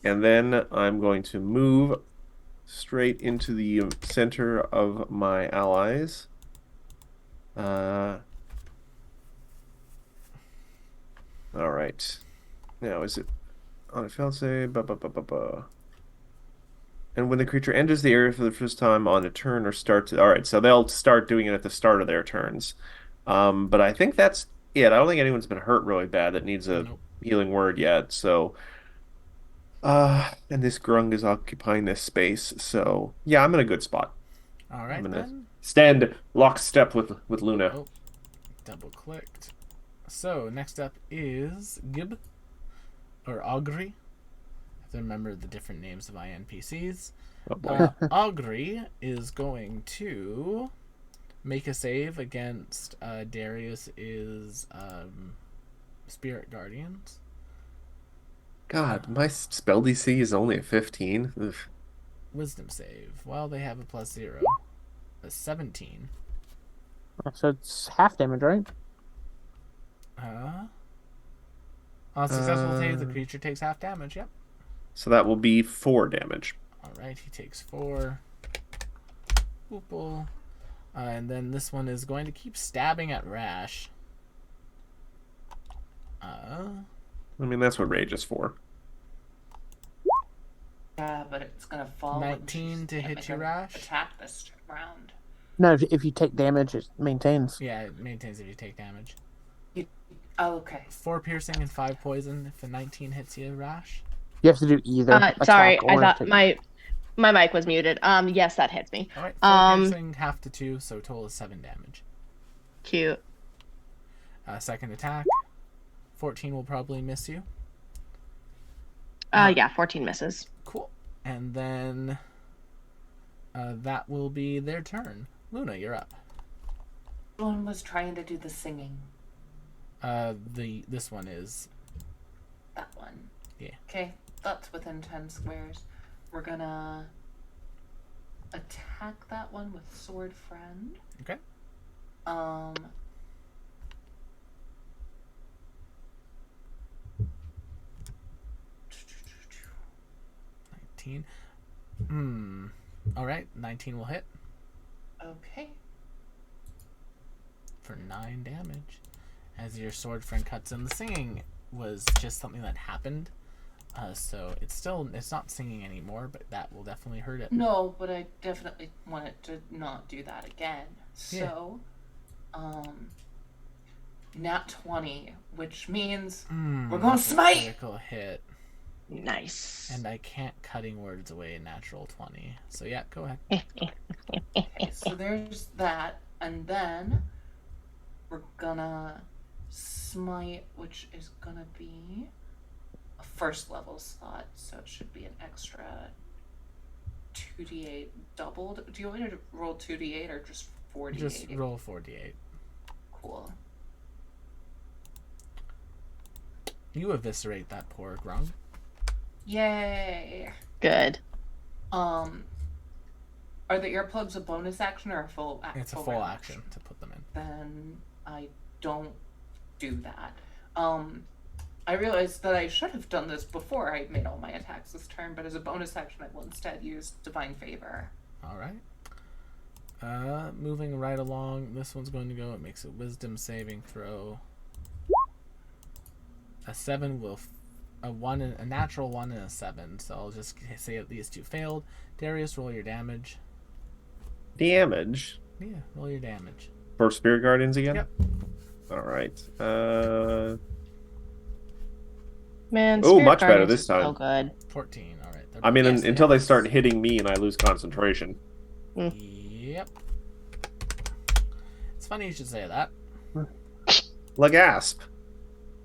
And then I'm going to move straight into the center of my allies. All right. Now, is it on a failed save? And when the creature enters the area for the first time on a turn or starts... All right, so they'll start doing it at the start of their turns. But I think that's it. I don't think anyone's been hurt really bad that needs a Nope. healing word yet, so... and this grung is occupying this space, so... Yeah, I'm in a good spot. All right, I'm gonna then. stand lockstep with Luna. Oh, double clicked. So, next up is Gib, or Augury. I have to remember the different names of my NPCs. Oh, boy. Augury is going to make a save against Darius's Spirit Guardians. God, my spell DC is only a 15. Ugh. Wisdom save. Well, they have a +0. A 17. So it's half damage, right? On successful save, the creature takes half damage. Yep. So that will be 4 damage. Alright, he takes 4. Boople. And then this one is going to keep stabbing at Rash. I mean, that's what Rage is for. Yeah, but it's gonna fall. 19 to hit you, Rash? Attack this round. No, if you take damage, it maintains. Yeah, it maintains if you take damage. Oh, okay. 4 piercing and 5 poison if a 19 hits you, Rash. You have to do either. Sorry, attack I or thought take- my mic was muted. Yes, that hits me. Alright, 4 piercing, half to 2, so total is 7 damage. Cute. Second attack. 14 will probably miss you. Yeah, 14 misses. Cool. And then that will be their turn. Luna, you're up. One was trying to do the singing. This one is. That one. Yeah. Okay, that's within 10 squares. We're gonna attack that one with Sword Friend. Okay. 19. Alright, 19 will hit Okay. for 9 damage. As your sword friend cuts in. The singing was just something that happened. So it's not singing anymore, but that will definitely hurt it. No, but I definitely want it to not do that again. So, nat 20, which means we're going to That's a smite. critical hit. Nice. And I can't cutting words away a natural 20. So yeah, go ahead. Okay, so there's that, and then we're gonna smite, which is gonna be a first level slot, so it should be an extra 2d8 doubled. Do you want me to roll 2d8 or just 4d8? Just roll 4d8. Cool. You eviscerate that poor grung. Yay! Good. Are the earplugs a bonus action or a full action? It's a full action to put them in. Then I don't do that. I realized that I should have done this before I made all my attacks this turn, but as a bonus action, I will instead use Divine Favor. All right. Moving right along, this one's going to go. It makes a Wisdom saving throw. A 7 will a natural 1 and a 7. So I'll just say that these two failed. Darius, roll your damage. Damage Yeah, roll your damage. for Spirit Guardians again? Yep. All right. Man, Oh, Spirit much better Guardians this is so time. good. 14. All right. I mean, Yes, until they yes. start hitting me and I lose concentration. Yep. It's funny you should say that. Legasp.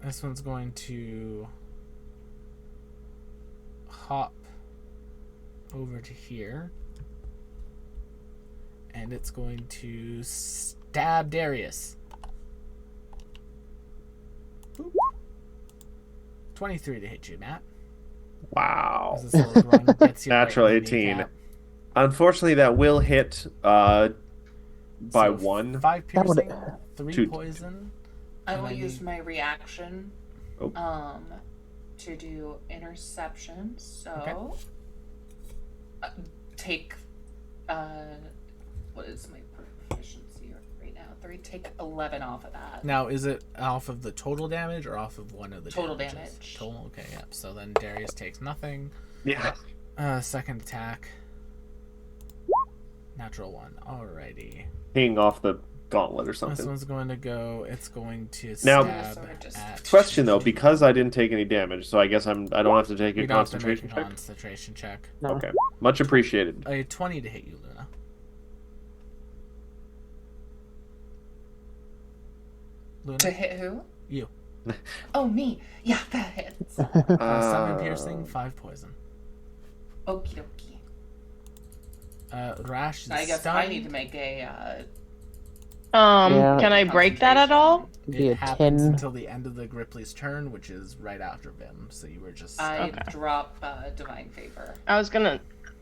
This one's going to hop over to here. And it's going to stab Darius. Boop. 23 to hit you, Matt. Wow. As this little grunt gets you right Natural in the 18. kneecap. Unfortunately, that will hit by So 1. 5 That would- piercing, 3 Two. poison. I And will I use need- my reaction Oh. to do interception. So Okay. Take what is my proficiency right now? 3. Take 11 off of that. Now, is it off of the total damage or off of one of the Total damages? damage. Total, okay, yep. So then Darius takes nothing. Yeah. Second attack. Natural 1. Alrighty. Hanging off the gauntlet or This something. one's going to go. It's going to Now- stab So just- at. Question though, because I didn't take any damage, so I guess I don't have to take a You don't have to make concentration a check. concentration check. No. Okay, much appreciated. A 20 to hit you, Luna. Luna, To hit who? you. Oh, me. Yeah, that hits. 7 piercing, 5 poison. Okie dokie. Rash is I guess stunned. I need to make a Yeah. Can I break that at all? Be It a happens 10. until the end of the Gripply's turn, which is right after Vim. So you were just. I Okay. drop Divine Favor. I was gonna.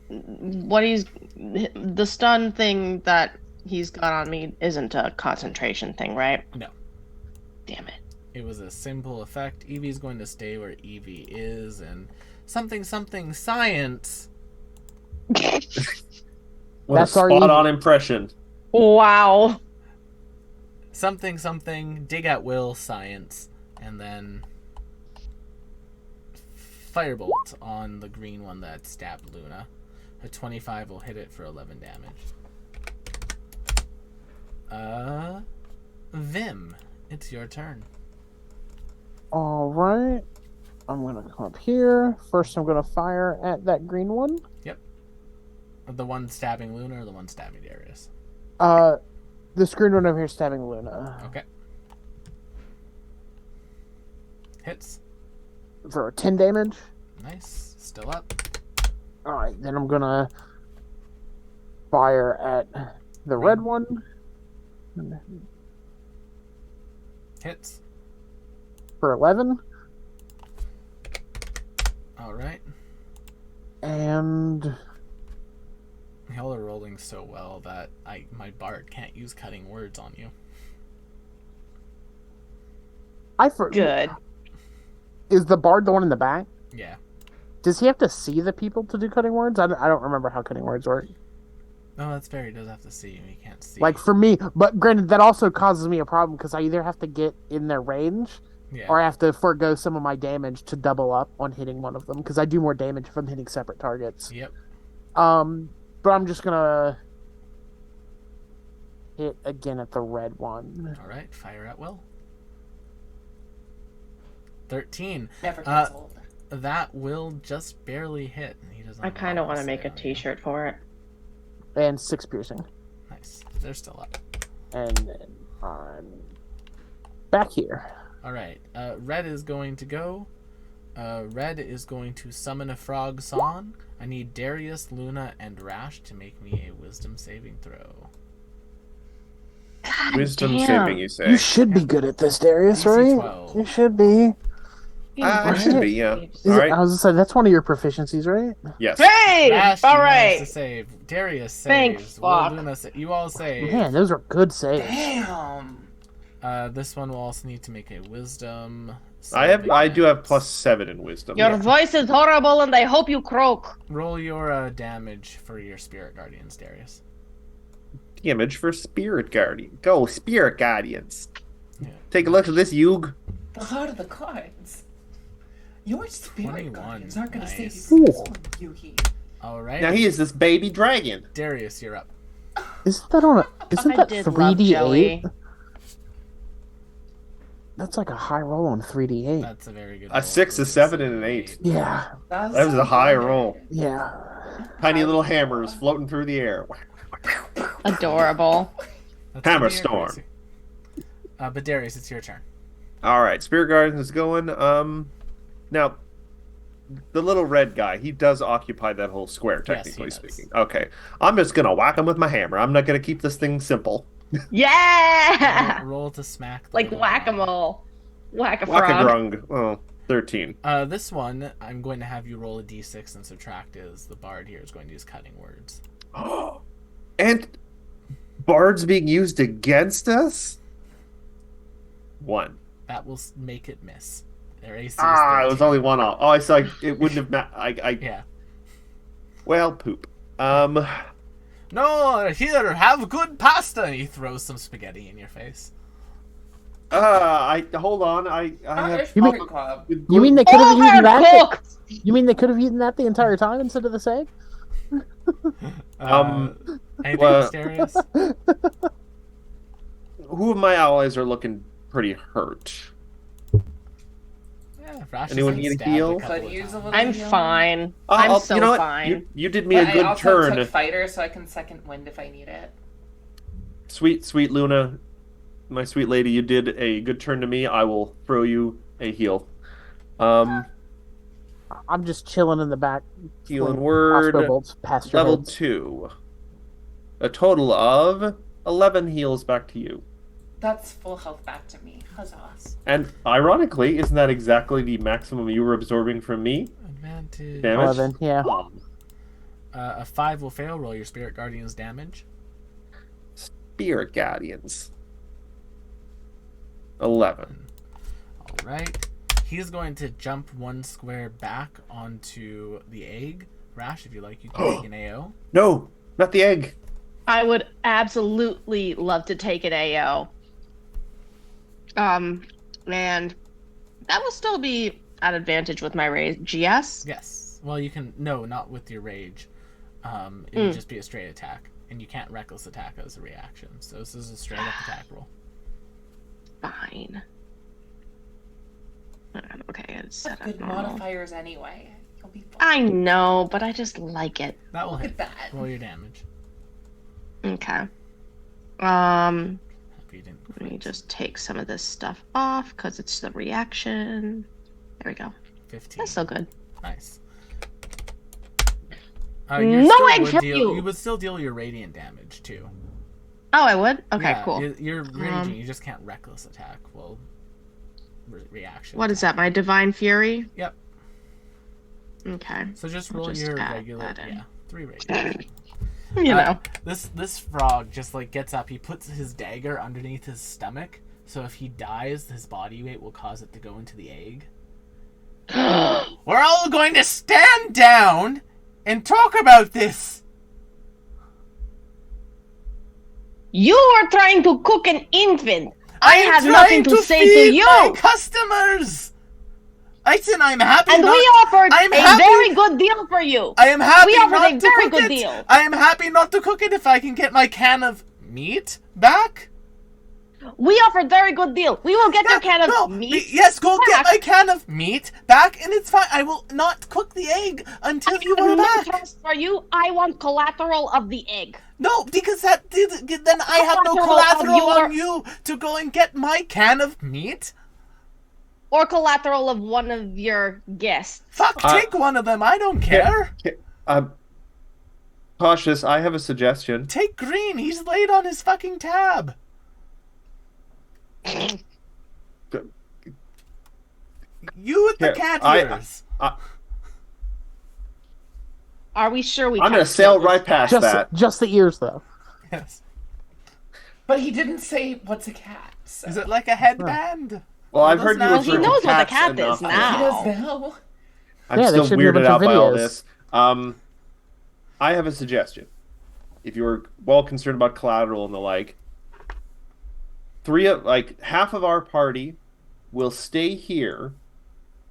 What he's. The stun thing that he's got on me isn't a concentration thing, right? No. Damn it. It was a simple effect. Evie's going to stay where Evie is, and something science. What That's a our spot-on impression. Wow. Something dig at will science, and then firebolt on the green one that stabbed Luna. A 25 will hit it for 11 damage. Vim, it's your turn. All right. I'm gonna come up here. First, I'm gonna fire at that green one. The one stabbing Luna or the one stabbing Darius? This green one over here stabbing Luna Okay. Hits. for 10 damage. Nice. Still up. All right, then I'm gonna fire at the red one Hits. for 11, Alright. and Y'all are rolling so well that my bard can't use cutting words on you. Good. Is the bard the one in the back? Yeah. Does he have to see the people to do cutting words? I don't remember how cutting words work. No, that's fair. He does have to see you. He can't see. Like for me, but granted, that also causes me a problem because I either have to get in their range yeah. or I have to forego some of my damage to double up on hitting one of them because I do more damage if I'm hitting separate targets. Yep. But I'm just gonna hit again at the red one. Alright. Fire at will. 13. Never gets old. That will just barely hit. He doesn't. I have kind of armor want to make a set on you. T-shirt for it. And 6 piercing. Nice. They're still up. And then I'm back here. Alright. Red is going to go. Red is going to summon a frog song. I need Darius, Luna, and Rash to make me a wisdom saving throw. God Wisdom damn. saving, you You say? should be good at this, Darius, DC right? 12. You should be. I should be, yeah. Is All it- right. I was gonna say that's one of your proficiencies, right? Yes. Hey! Rash, All you managed to right. save. Darius Thank saves. fuck. Luna you all save. Man, those are good saves. Damn. This one will also need to make a wisdom. I do have saving. +7 in wisdom. Your voice is horrible, and I hope you croak. Roll your damage for your spirit guardians, Darius. Damage for Spirit Guardian. Go, Spirit Guardians. Yeah. Take a look at this, Yug. What are the cards? Your spirit 21, guardians aren't going to save you nice. from this one, Yuhi. All right. Now he is this baby dragon. Darius, you're up. Isn't that did 3d8? love Joey. That's like a high roll on 3d8. That's a very good A roll. 6, a 7, and an 8. Yeah, That was a high roll. yeah. Tiny little hammers floating through the air. Adorable. That's Hammer pretty storm. crazy. But Darius, it's your turn. All right, Spirit Guardian is going. Now, the little red guy, he does occupy that whole square, Yes, technically he does. speaking. Okay, I'm just gonna whack him with my hammer. I'm not gonna keep this thing simple. Yeah! Roll to smack. The Like little whack-a-mole. Whack-a-frog. Whack-a-grung. Oh, 13. This one, I'm going to have you roll a d6 and subtract as the bard here is going to use cutting words. And bards being used against us? 1. That will make it miss. Their AC is It 13. was only 1 off. Oh, I saw it wouldn't have Yeah. Well, poop. No, here, have good pasta. And he throws some spaghetti in your face. Hold on. I have. You mean- Club. You mean they could have eaten that? Overcooked! You mean they could have eaten that the entire time instead of this egg? Anything well- else, Darius? Who of my allies are looking pretty hurt? Yeah, Rash Anyone has been need a stabbed heal? couple Could of use a times. little I'm heal. fine. I'm so you know what? fine. You did me But a good I also turn. took fighter, so I can second wind if I need it. Sweet Luna, my sweet lady, you did a good turn to me. I will throw you a heal. I'm just chilling in the back. Healing throwing word, crossbow bolts past your level heads. 2. A total of 11 heals back to you. That's full health back to me. Huzzah. And ironically, isn't that exactly the maximum you were absorbing from me? Advantage. Damage? 11, yeah. A 5 will fail. Roll your spirit guardian's damage. Spirit Guardians. 11. All right. He's going to jump 1 square back onto the egg. Rash, if you like, you can take an AO. No, not the egg. I would absolutely love to take an AO. And that will still be at advantage with my rage. Yes? Yes. Well, you can. No, not with your rage. It would just be a straight attack. And you can't reckless attack as a reaction. So this is a straight up attack roll. Fine. Okay, it's set up Good normal. modifiers anyway. You'll be fine. I know, but I just like it. That will Look hit. at that. Roll your damage. Okay. Hope you didn't Let me quit. just take some of this stuff off because it's the reaction. There we go. 15. That's still good. Nice. No egg for you! You would still deal your radiant damage too. Oh, I would? Okay, Yeah, cool. You're raging. You just can't reckless attack. Well, reaction. What is that? My Divine Fury? Yep. Okay. So just I'll roll just your add regular. that in. Yeah, 3 regular. You know. This frog just like gets up. He puts his dagger underneath his stomach. So if he dies, his body weight will cause it to go into the egg. We're all going to stand down and talk about this. You are trying to cook an infant. I am have trying nothing to say to feed you. my customers. I'm happy. And not, we offered I'm a happy- very good deal for you. I am happy We offered not a to very cook good it. deal. I am happy not to cook it if I can get my can of meat back. We offered very good deal. We will get your can of meat. Yes, go get back. my can of meat back, and it's fine. I will not cook the egg until you I are have no back. trust for you. I want collateral of the egg. No, because then I have no Collateral of collateral on your- you to go and get my can of meat. Or collateral of one of your guests. Fuck, take one of them. I don't care. Cautious, I have a suggestion. Take Green. He's laid on his fucking tab. You with the Here, cat I- ears. Are we sure we I'm can't gonna sail kill this right past cat? that. Just the ears, though. Yes. But he didn't say what's a cat. So. Is it like a headband? Well, I've Well, heard you that's refer not- He knows to what the cats cat enough. is He now. does now. I'm Yeah, they still showed me a weirded bunch out of by all videos. this. I have a suggestion. If you were well concerned about collateral and the like, half of our party will stay here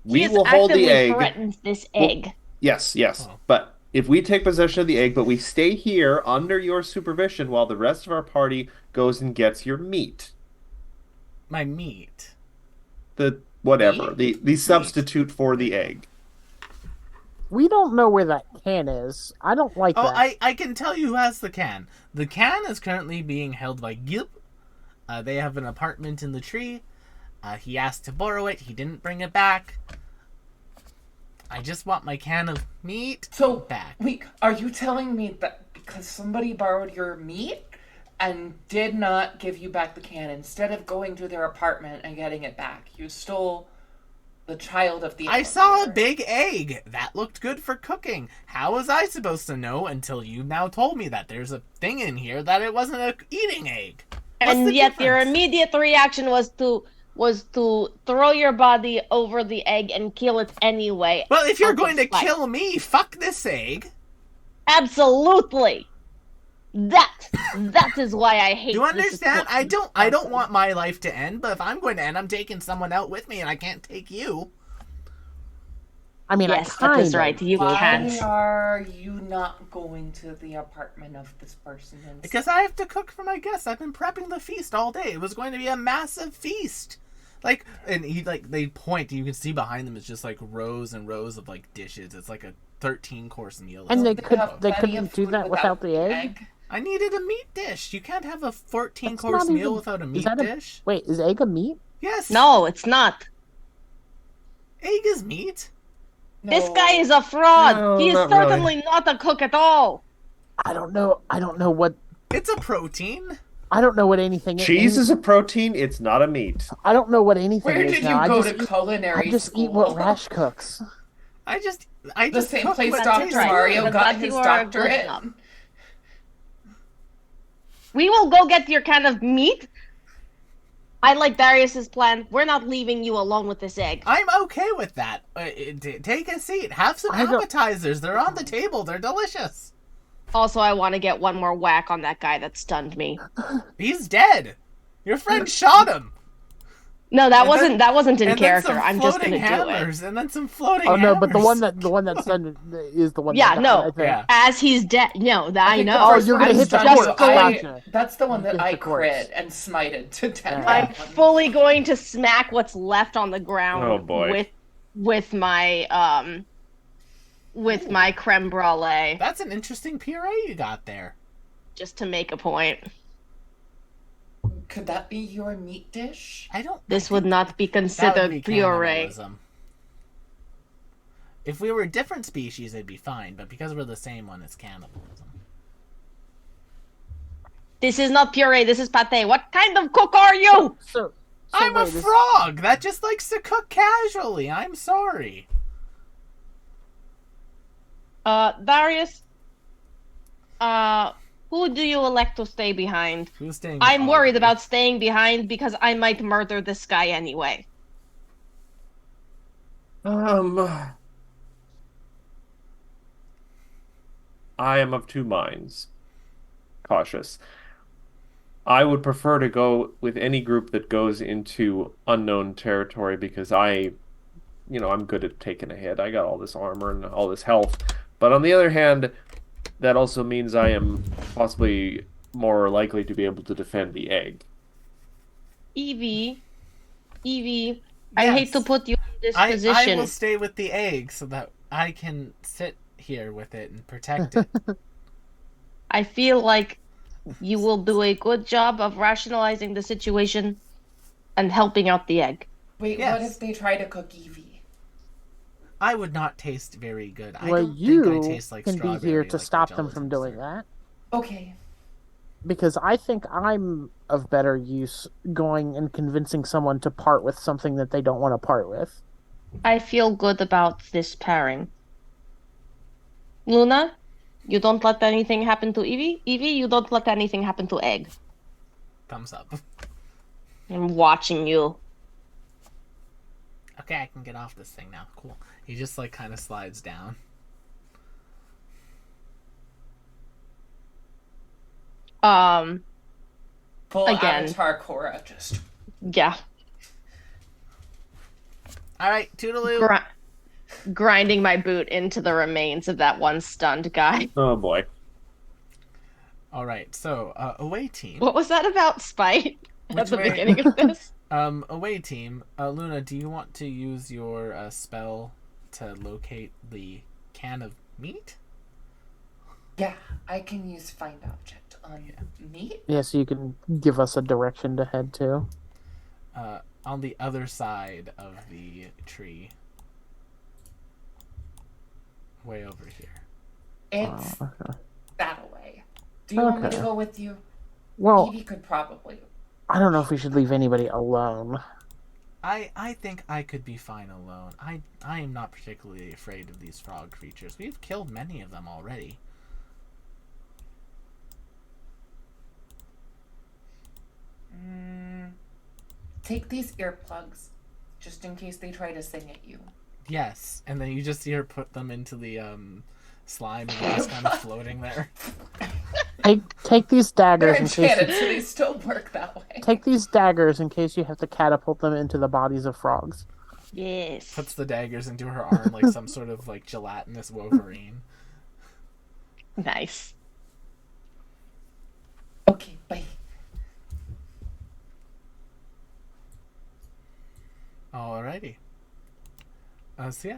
We has will hold the actively egg. threatened this Well, egg. Yes, yes. Oh. But if we take possession of the egg, but we stay here under your supervision while the rest of our party goes and gets your meat, My meat. the whatever, Meat? the substitute for the egg. We don't know where that can is. I don't like Oh, that. I can tell you who has the can. The can is currently being held by Gilp. They have an apartment in the tree. He asked to borrow it. He didn't bring it back. I just want my can of meat back. Wait, are you telling me that because somebody borrowed your meat and did not give you back the can, instead of going to their apartment and getting it back, you stole the child of the I saw a owner? big egg. That looked good for cooking. How was I supposed to know until you now told me that there's a thing in here that it wasn't a eating egg? What's And the yet your difference? immediate reaction was to throw your body over the egg and kill it anyway. Well, if you're out of going to spite. kill me, fuck this egg. Absolutely. That is why I hate. Do you understand? This I don't want my life to end, but if I'm going to end, I'm taking someone out with me, and I can't take you. I mean, Yes, I that kind is right. You Why can't. are you not going to the apartment of this person instead? Because I have to cook for my guests. I've been prepping the feast all day. It was going to be a massive feast. Like, and they point, and you can see behind them is just like rows and rows of like dishes. It's like a 13-course meal. And Don't have they plenty of couldn't do food that without the egg? I needed a meat dish. You can't have a 14-course not meal even- without a is meat that a- dish. Wait, is egg a meat? Yes. No, it's not. Egg is meat. This guy is a fraud. No, He is not really. certainly not a cook at all. I don't know. I don't know what. It's a protein. I don't know what anything Cheese is a protein. It's not a meat. I don't know what anything Where is did you now. go I to just eat, culinary I just school? eat what Rash cooks. I just The same cook place what Dr. tastes good. Mario But got that his you are good doctorate. enough. We will go get your can of meat. I like Darius's plan. We're not leaving you alone with this egg. I'm okay with that. Take a seat. Have some I don't- appetizers. They're on the table. They're delicious. Also, I want to get one more whack on that guy that stunned me. He's dead. Your friend shot him. No, that And wasn't in and character. Then some I'm just floating gonna do it. hammers, and then some floating. Oh no, but the hammers. one that's done is the one. Yeah, that no. died, I think. Yeah. As he's dead. No, that I think the know. first you're one gonna is hit the done, corpse. I- Gotcha. That's the one that Hit I the corpse. crit and smited to death. Yeah. I'm fully going to smack what's left on the ground Oh, boy. with my creme brulee, That's an interesting puree you got there. just to make a point. Could that be your meat dish? I don't. This I would think not be that would considered be puree. cannibalism. If we were a different species, it'd be fine. But because we're the same one, it's cannibalism. This is not puree. This is pate. What kind of cook are you? So I'm a wait, is- frog that just likes to cook casually. I'm sorry. Darius. Who do you elect to stay behind? Who's staying? I'm with worried Oliver? about staying behind because I might murder this guy anyway. I am of two minds. Cautious. I would prefer to go with any group that goes into unknown territory because I'm good at taking a hit. I got all this armor and all this health. But on the other hand, that also means I am possibly more likely to be able to defend the egg. Evie, I hate to Yes. put you in this I position. will stay with the egg so that I can sit here with it and protect it. I feel like you will do a good job of rationalizing the situation and helping out the egg. Wait, Yes. what if they try to cook Evie? I would not taste very good. I well, don't you think I taste like can be strawberry here to like stop the them from gelatin doing dessert. that. Okay. Because I think I'm of better use going and convincing someone to part with something that they don't want to part with. I feel good about this pairing. Luna, you don't let anything happen to Evie. Evie, you don't let anything happen to Egg. Thumbs up. I'm watching you. Okay, I can get off this thing now. Cool. He just like kind of slides down. Full Again. Avatar Korra just. Yeah. All right, toodaloo. Grinding my boot into the remains of that one stunned guy. Oh boy. All right, so away team. What was that about spite at Which the way? beginning of this? Away team. Luna, do you want to use your spell to locate the can of meat? Yeah, I can use find object on meat. Yeah, so you can give us a direction to head to. On the other side of the tree. Way over here. It's Okay. that away. Do you want me to Okay. go with you? Well, Evie could probably. I don't know if we should leave anybody alone. I think I could be fine alone. I am not particularly afraid of these frog creatures. We've killed many of them already. Take these earplugs, just in case they try to sing at you. Yes, and then you just see her put them into the slime and they're just kind of floating there. Take these They're daggers in case enchanted, you, so they still work that way. take these daggers in case you have to catapult them into the bodies of frogs. Yes. Puts the daggers into her arm like some sort of like gelatinous Wolverine. Nice. Okay, bye. Alrighty. So yeah,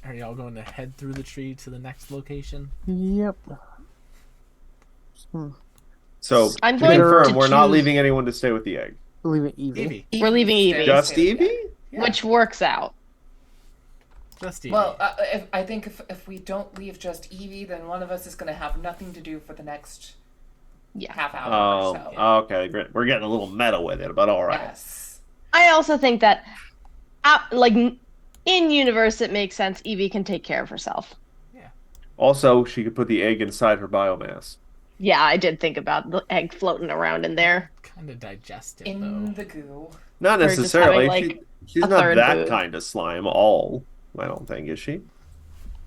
are y'all going to head through the tree to the next location? Yep. So I'm to going confirm, to we're not choose- leaving anyone to stay with the egg. Leave it Evie. Evie. We're leaving Evie. Just Evie? Yeah. Which works out. Just Evie. Well, I think if we don't leave just Evie, then one of us is going to have nothing to do for the next Yeah. half hour Oh, or so. okay, great. We're getting a little meta with it, but all right. Yes. I also think that, in universe, it makes sense. Evie can take care of herself. Also, she could put the egg inside her biomass. Yeah, I did think about the egg floating around in there. Kind of digestive In though. the goo. Not Or just necessarily. having, like, She's a not third that boob. kind of slime all. I don't think, is she?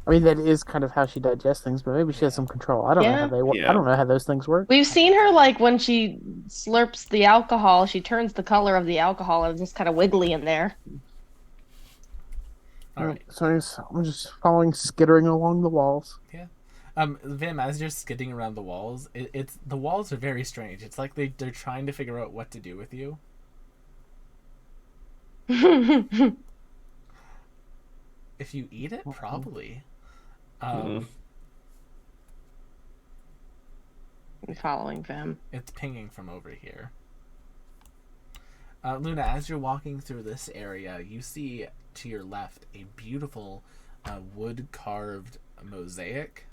I mean, that is kind of how she digests things, but maybe she has some control. I don't know how they work. Yeah. I don't know how those things work. We've seen her, when she slurps the alcohol, she turns the color of the alcohol and it's just kind of wiggly in there. All right. So I'm just following, skittering along the walls. Vim, as you're skidding around the walls, it's the walls are very strange. It's like they're trying to figure out what to do with you. If you eat it, probably. I'm following them. It's pinging from over here. Luna, as you're walking through this area, you see to your left a beautiful wood-carved mosaic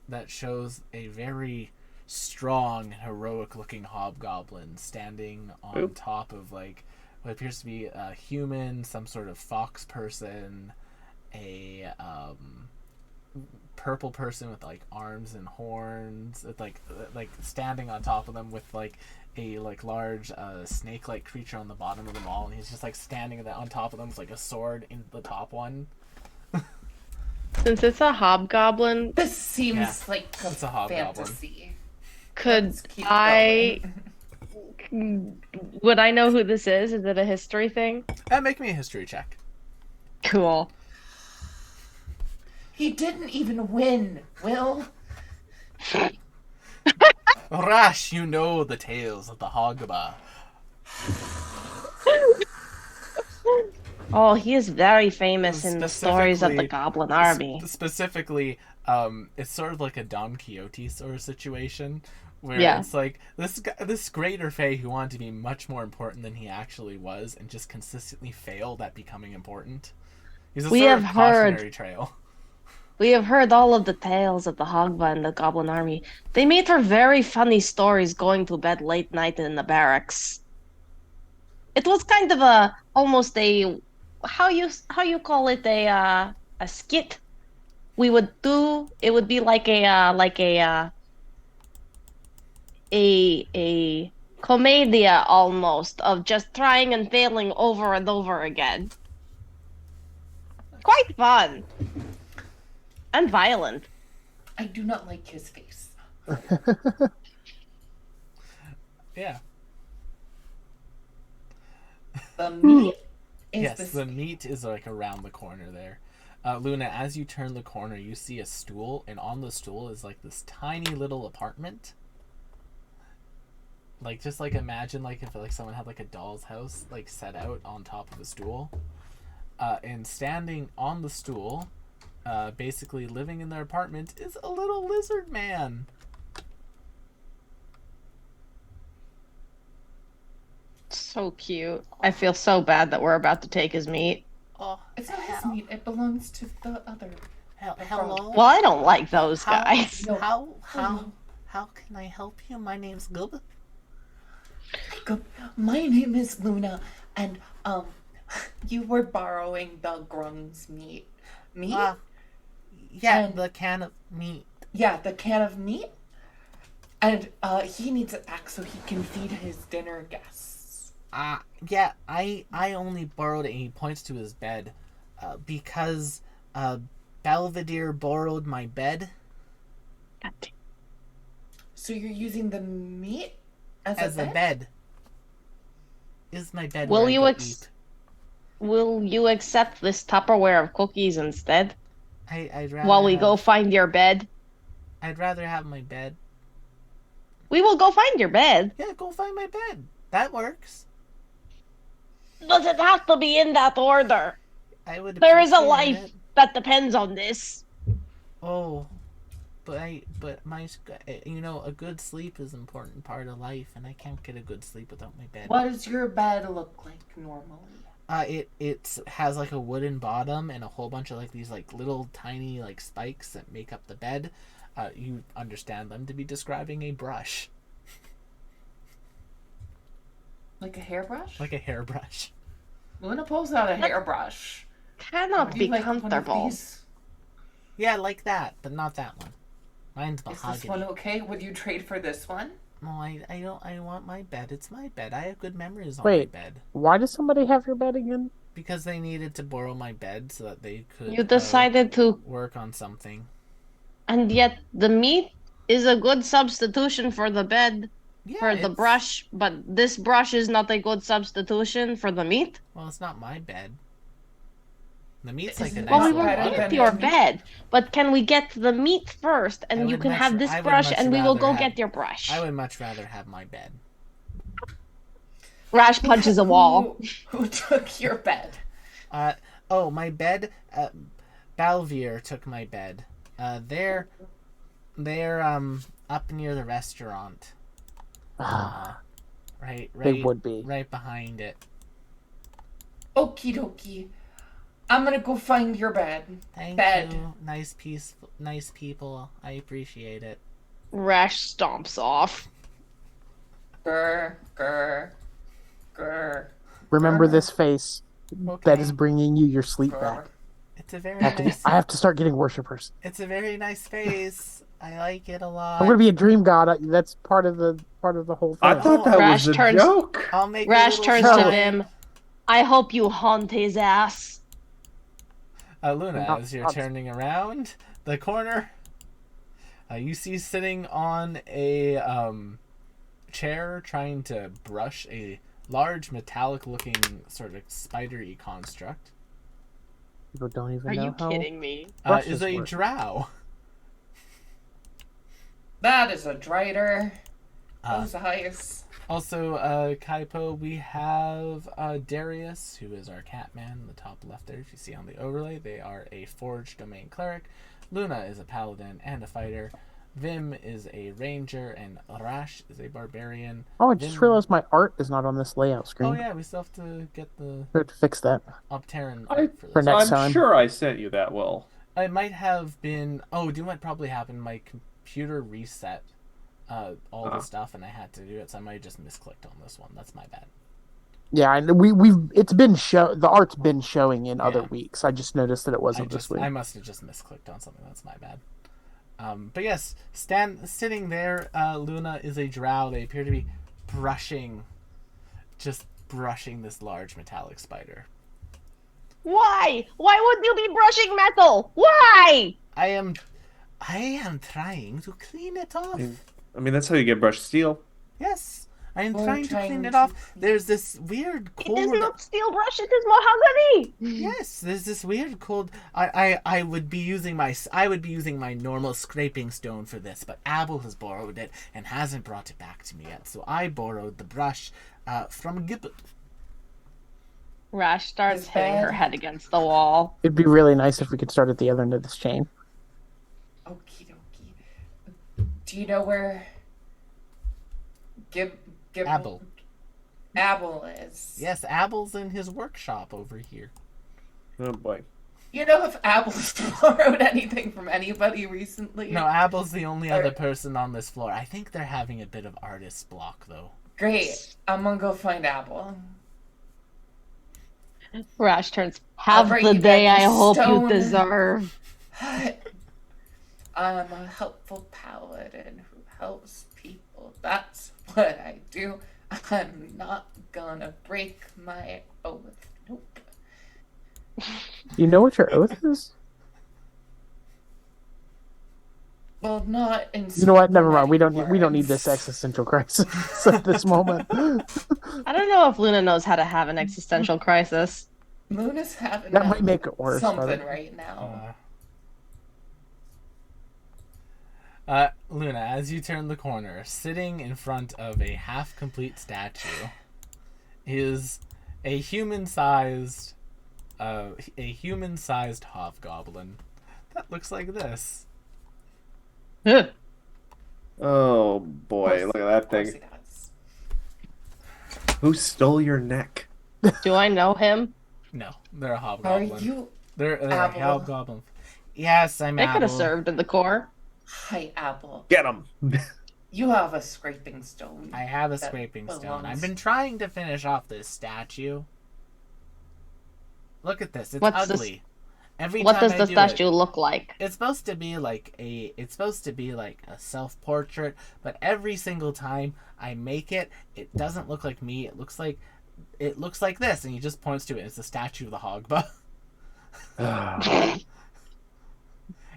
that shows a very strong, heroic-looking hobgoblin standing on top of what appears to be a human, some sort of fox person, a purple person with arms and horns, with, like standing on top of them with a large snake-like creature on the bottom of them all, and he's just standing on top of them with a sword in the top one. Since it's a hobgoblin, This seems like it's a hobgoblin. fantasy. could Let's keep I... going. Would I know who this is? Is it a history thing? Make me a history check. Cool. He didn't even win, Will. Rash, you know the tales of the Hogba. Oh, he is very famous in the stories of the Goblin Army. Specifically, it's sort of like a Don Quixote sort of situation, where it's this greater Fae who wanted to be much more important than he actually was, and just consistently failed at becoming important. He's a sort of cautionary trail. We have heard all of the tales of the Hogba and the Goblin Army. They made for very funny stories going to bed late night in the barracks. It was kind of almost a how you call it, a skit. We would do it would be like a commedia almost of just trying and failing over and over again. Quite fun. And violent. I do not like his face. Yeah. The meat is Yes, this. the meat is like around the corner there. Luna, as you turn the corner, you see a stool, and on the stool is like this tiny little apartment. Like, just like imagine like if like someone had like a doll's house like set out on top of a stool. And standing on the stool, basically living in their apartment, is a little lizard man. So cute. I feel so bad that we're about to take his meat. Oh, It's not his meat. It belongs to the other. hello. Well, I don't like those How- guys. No. How can I help you? My name's Gub. My name is Luna, and you were borrowing the Grung's meat. Meat? Yeah, And- the can of meat. Yeah, the can of meat. And he needs it back so he can feed his dinner guests. Yeah, I only borrowed it, and he points to his bed, because Belvedere borrowed my bed So you're using the meat as a a bed? bed. Is my bed Will where I you go ex- eat. Will you accept this Tupperware of cookies instead? I'd rather While we have, go find your bed? I'd rather have my bed. We will go find your bed. Yeah, go find my bed. That works. Does it have to be in that order? I would. There is a appreciate life it. that depends on this. Oh, but my, a good sleep is an important part of life, and I can't get a good sleep without my bed. What does your bed look like normally? It has like a wooden bottom and a whole bunch of like these like little tiny like spikes that make up the bed. You understand them to be describing a brush, Like a hairbrush? like a hairbrush. Luna pulls out a hairbrush. Cannot Would be you like one of comfortable. these? Yeah, like that, but not that one. Mine's Is this mahogany. one okay? Would you trade for this one? No, I don't. I want my bed. It's my bed. I have good memories on Wait. my bed Why does somebody have your bed again? because they needed to borrow my bed so that they could. You decided to, work on something. and yet the meat is a good substitution for the bed, Yeah, for the it's- brush, but this brush is not a good substitution for the meat. Well, it's not my bed. The meat's Is like a it- nice Well, we It's will little better get button. than your the meat. bed, but can we get the meat first, I and you would can much- have this I would brush, much and we will rather go have- get your brush. I would much rather have my bed. Rash punches a wall. Who took your bed? My bed. Balvier took my bed. They're up near the restaurant. Right. They would be. right behind it. Okie dokie. I'm gonna go find your bed. Thank Bed. you. Nice people. I appreciate it. Rash stomps off. Grr, grr, grr, Remember this face. Okay. That is bringing you your sleep grr. back. It's a very I have, to, nice. I have to start getting worshippers. It's a very nice face. I like it a lot. I'm gonna be a dream god. That's part of the whole thing. I thought that Rash was a turns- joke. I'll make a Rash little turns sign. to him. I hope you haunt his ass. Luna, Not- as you're not- turning around the corner, you see sitting on a chair trying to brush a large metallic-looking sort of spidery construct. People don't even Are know you how. kidding me? brushes Is a work. drow. That is a drider. Uh, Those eyes. Also, Kaipo, we have Darius, who is our Catman in the top left there. If you see on the overlay, they are a Forge Domain Cleric. Luna is a Paladin and a Fighter. Vim is a Ranger, and Rash is a Barbarian. Oh, I just Vim- realized my art is not on this layout screen. Oh yeah, we still have to get the We have to fix that. Opteran I- art for for this. next I'm time. sure I sent you that, Will. It might have been. Oh, do you know what probably happened? My computer reset all the stuff, and I had to do it, so I might have just misclicked on this one. That's my bad. Yeah, and we've it's been the art's been showing in other Yeah. weeks. I just noticed that it wasn't this week. I must have just misclicked on something. That's my bad. But yes, sitting there, Luna is a drow. They appear to be brushing this large metallic spider. Why? Why would you be brushing metal? Why? I am trying to clean it off. I mean, that's how you get brushed steel. Yes, I'm We're trying to trying clean it to off. clean- There's this weird It is cold. not steel brush, it is mahogany! Yes, there's this weird cold. I would be using my normal scraping stone for this, but Abel has borrowed it and hasn't brought it back to me yet. So I borrowed the brush from Gibbet. Rash starts Is hitting her bad. head against the wall. It'd be really nice if we could start at the other end of this chain. Okie dokie. Do you know where Abel. Abel is? Yes, Abel's in his workshop over here. Oh boy. You know if Abel's borrowed anything from anybody recently? No, Abel's the only other person on this floor. I think they're having a bit of artist's block, though. Great. I'm gonna go find Abel. Rash turns, I'll have bring the you day back I the hope you stone." deserve. I'm a helpful paladin who helps people. That's what I do. I'm not gonna break my oath. Nope. You know what your oath is? Well, not in. You know what? Never mind. We don't certain need this words. existential crisis at this moment. I don't know if Luna knows how to have an existential crisis. Luna's having That might make it worse. something right now. Luna, as you turn the corner, sitting in front of a half-complete statue is a human-sized hobgoblin that looks like this. Oh boy, look at that Of course thing. he does. Who stole your neck? Do I know him? No, they're a Are hobgoblin. you? They're a Abel? hobgoblin. Yes, I'm They could Abel. have served in the Corps. Hi, Apple. Get him! You have a scraping stone. I have a that scraping stone. belongs- I've been trying to finish off this statue. Look at this. It's What's this- ugly. Every What time does I the do statue it, look like? it's supposed to be like a self-portrait, but every single time I make it, it doesn't look like me. It looks like this, and he just points to it. It's a statue of the Hogba.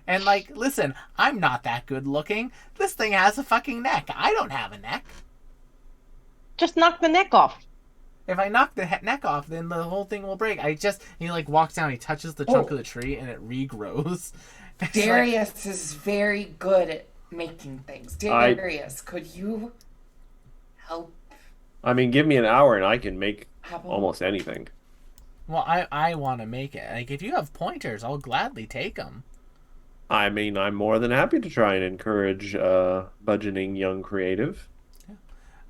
And like, listen, I'm not that good looking. This thing has a fucking neck. I don't have a neck. Just knock the neck off. If I knock the neck off, then the whole thing will break. He like walks down, he touches the trunk of the tree, and it regrows. It's Darius is very good at making things. Darius, could you help I mean, give me an hour and I can make Apple? almost anything. well, I want to make it. Like, if you have pointers, I'll gladly take them. I mean, I'm more than happy to try and encourage budgeting young creative.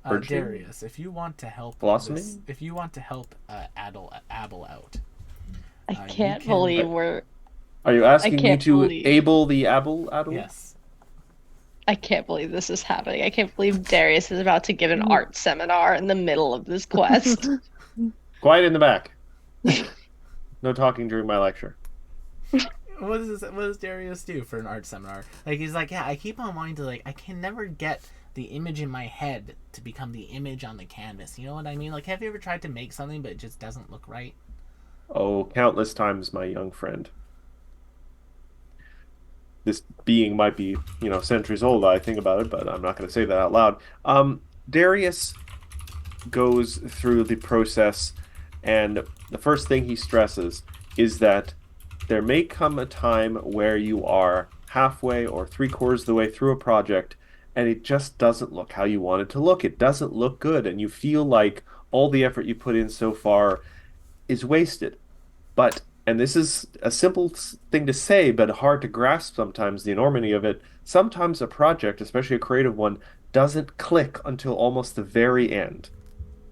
Virtue? Darius, if you want to help, Blossoming? if you want to help Abel out, I you can't can- believe we're. Are you asking me can't to believe- able the Abel? yes, I can't believe this is happening. I can't believe Darius is about to give an art seminar in the middle of this quest. Quiet in the back. No talking during my lecture. what does Darius do for an art seminar? Like, he's like, yeah, I keep on wanting to, like, I can never get the image in my head to become the image on the canvas. You know what I mean? Like, have you ever tried to make something but it just doesn't look right? Oh, countless times, my young friend. This being might be, centuries old. I think about it, but I'm not going to say that out loud. Darius goes through the process, and the first thing he stresses is that there may come a time where you are halfway or three-quarters of the way through a project, and it just doesn't look how you want it to look. It doesn't look good, and you feel like all the effort you put in so far is wasted. But, and this is a simple thing to say, but hard to grasp sometimes, the enormity of it, sometimes a project, especially a creative one, doesn't click until almost the very end.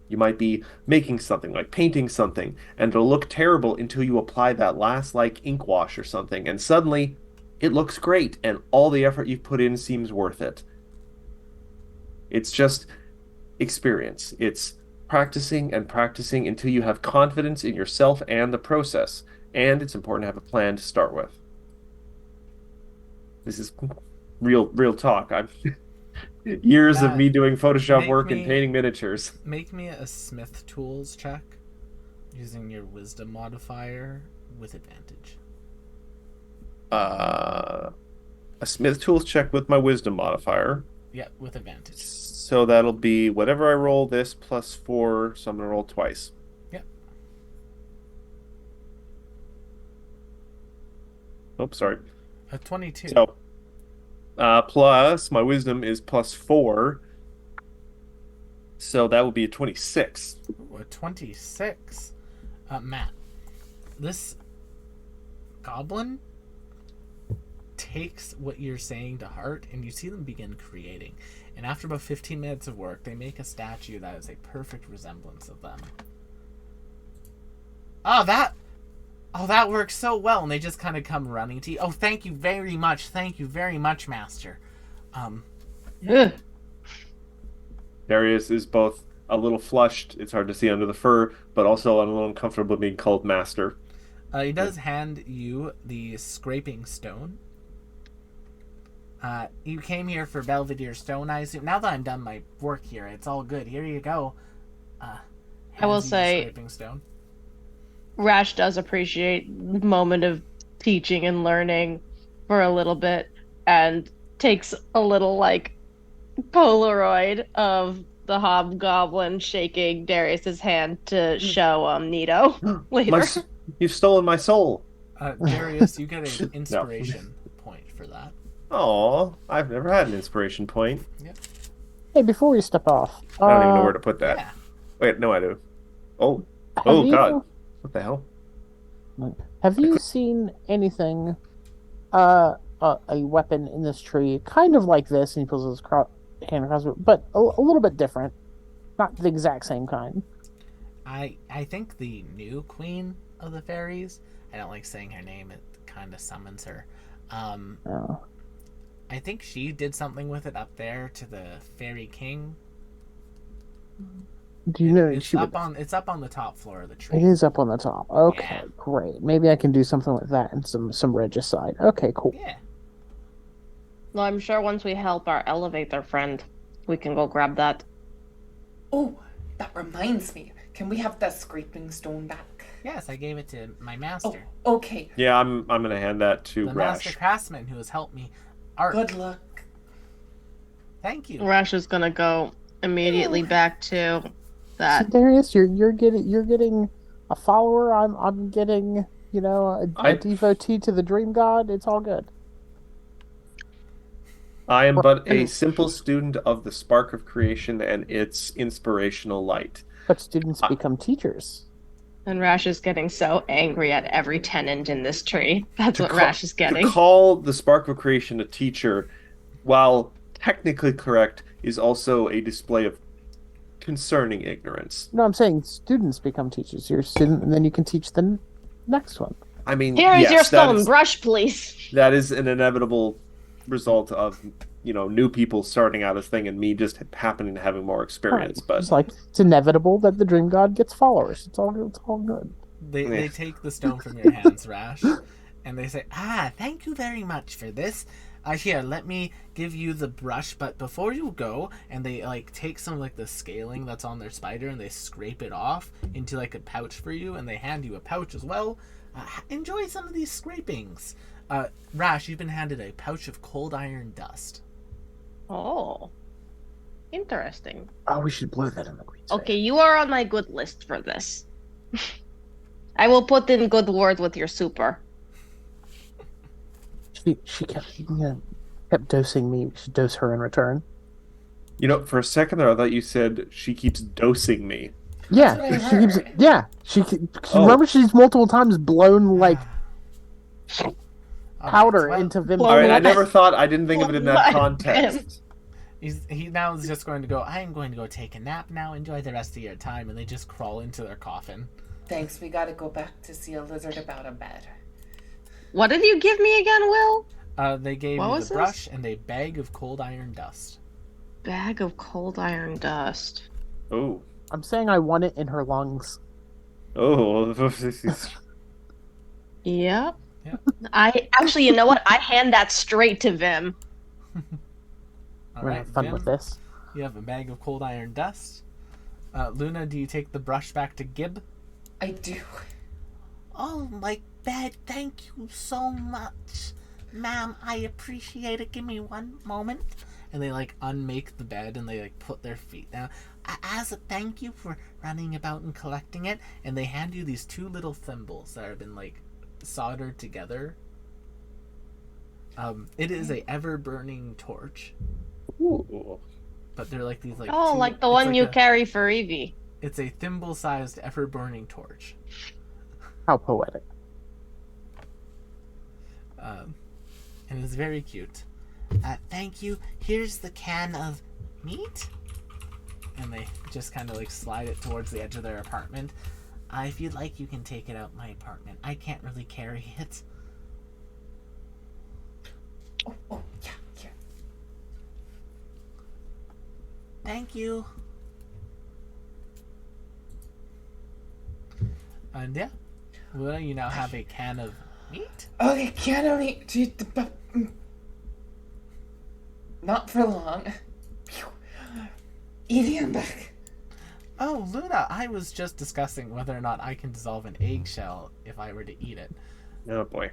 You might be making something, like painting something, and it'll look terrible until you apply that last, ink wash or something, and suddenly it looks great, and all the effort you've put in seems worth it. It's just experience. It's practicing and practicing until you have confidence in yourself and the process. And it's important to have a plan to start with. This is real talk. I'm years of me doing Photoshop make work and me- painting miniatures. Make me a Smith Tools check using your Wisdom modifier with advantage. A Smith Tools check with my Wisdom modifier. Yeah, with advantage. So that'll be whatever I roll this plus 4, so I'm gonna roll twice. Yep. Oh, sorry. A 22. So, plus my wisdom is plus 4, so that would be a 26. Ooh, a 26. Matt, this goblin takes what you're saying to heart, and you see them begin creating. And after about 15 minutes of work, they make a statue that is a perfect resemblance of them. Oh, that works so well. And they just kind of come running to you. Oh, thank you very much. Thank you very much, Master. Ugh. Darius is both a little flushed, it's hard to see under the fur, but also a little uncomfortable being called master. He does hand you the scraping stone. You came here for Belvedere Stone, I assume. Now that I'm done my work here, it's all good. Here you go. I will Hands you the say- scraping stone. Rash does appreciate the moment of teaching and learning for a little bit and takes a little like Polaroid of the hobgoblin shaking Darius's hand to show Nito later. You've stolen my soul. Darius, you get an inspiration point for that. Oh, I've never had an inspiration point. Hey, before we step off, I don't even know where to put that. Yeah. Wait, no, I do. Oh, have you- God. What the hell? Have you seen anything, a weapon in this tree, kind of like this, and he pulls his hand across it, but a little bit different, not the exact same kind. I think the new queen of the fairies, I don't like saying her name, it kind of summons her. Oh. I think she did something with it up there to the fairy king. Do you know It's up on the top floor of the tree. It is up on the top. Okay, Yeah. great. Maybe I can do something with that and some regicide. Okay, cool. Yeah. Well, I'm sure once we help our elevator friend, we can go grab that. Oh, that reminds me. Can we have that scraping stone back? Yes, I gave it to my Oh, master. okay. Yeah, I'm gonna hand that to The master Rash. craftsman who has helped me. Art. Good luck. Thank you. Rash is gonna go immediately back to So that. Darius, you're getting a follower. I'm getting a devotee to the dream god. It's all good. I am but a simple student of the spark of creation and its inspirational light. But students become teachers. And Rash is getting so angry at every tenant in this tree. That's what ca- Rash is getting. To call the spark of creation a teacher, while technically correct, is also a display of concerning ignorance. No, I'm saying students become teachers. You're a student, and then you can teach the next one. I mean, Here is yes, your that stone is- brush, please. That is an inevitable result of new people starting out as thing and me just happening to having more experience. Right. But It's like it's inevitable that the dream god gets followers. It's all good. They take the stone from your hands, Rash, and they say, thank you very much for this. Here, let me give you the brush, but before you go, and they take some the scaling that's on their spider and they scrape it off into a pouch for you, and they hand you a pouch as well. Enjoy some of these scrapings. Rash, you've been handed a pouch of cold iron dust. Oh. Interesting. Oh, we should blow that in the green space. Okay, you are on my good list for this. I will put in good word with your super. She kept dosing me. We should dose her in return. for a second there, I thought you said she keeps dosing me. Yeah, what I she keeps. heard. Yeah, remember she's multiple times blown powder Well, into Vim's. All right, I what? never thought. I didn't think of it in that What? context. he now is just going to go, I'm going to go take a nap now. Enjoy the rest of your time. And they just crawl into their coffin. Thanks, we gotta go back to see a lizard about a bed. What did you give me again, Will? They gave What you was the this? brush and a bag of cold iron dust. Bag of cold iron dust. Oh, I'm saying I want it in her lungs. oh, Yep. Yep. I actually, you know what? I hand that straight to Vim. All We're gonna right, have fun Vim, with this. you have a bag of cold iron dust. Luna, do you take the brush back to Gib? I do. Oh, my bed, thank you so much. Ma'am, I appreciate it. Give me one moment. And they like unmake the bed and they like put their feet down. As a thank you for running about and collecting it, and they hand you these two little thimbles that have been like soldered together. It is a ever burning torch. Ooh. But they're like these like Oh, two, like the it's one like you carry for Evie. It's a thimble-sized ever burning torch. How poetic. And it's very cute. Thank you. Here's the can of meat. And they just kind of like slide it towards the edge of their apartment. If you'd like, you can take it out my apartment. I can't really carry it. Oh, yeah, here. Thank you. And yeah, well, you now have a can of meat. Okay, can only not for long. Evie, I'm back. Oh, Luna, I was just discussing whether or not I can dissolve an eggshell if I were to eat it. Oh boy.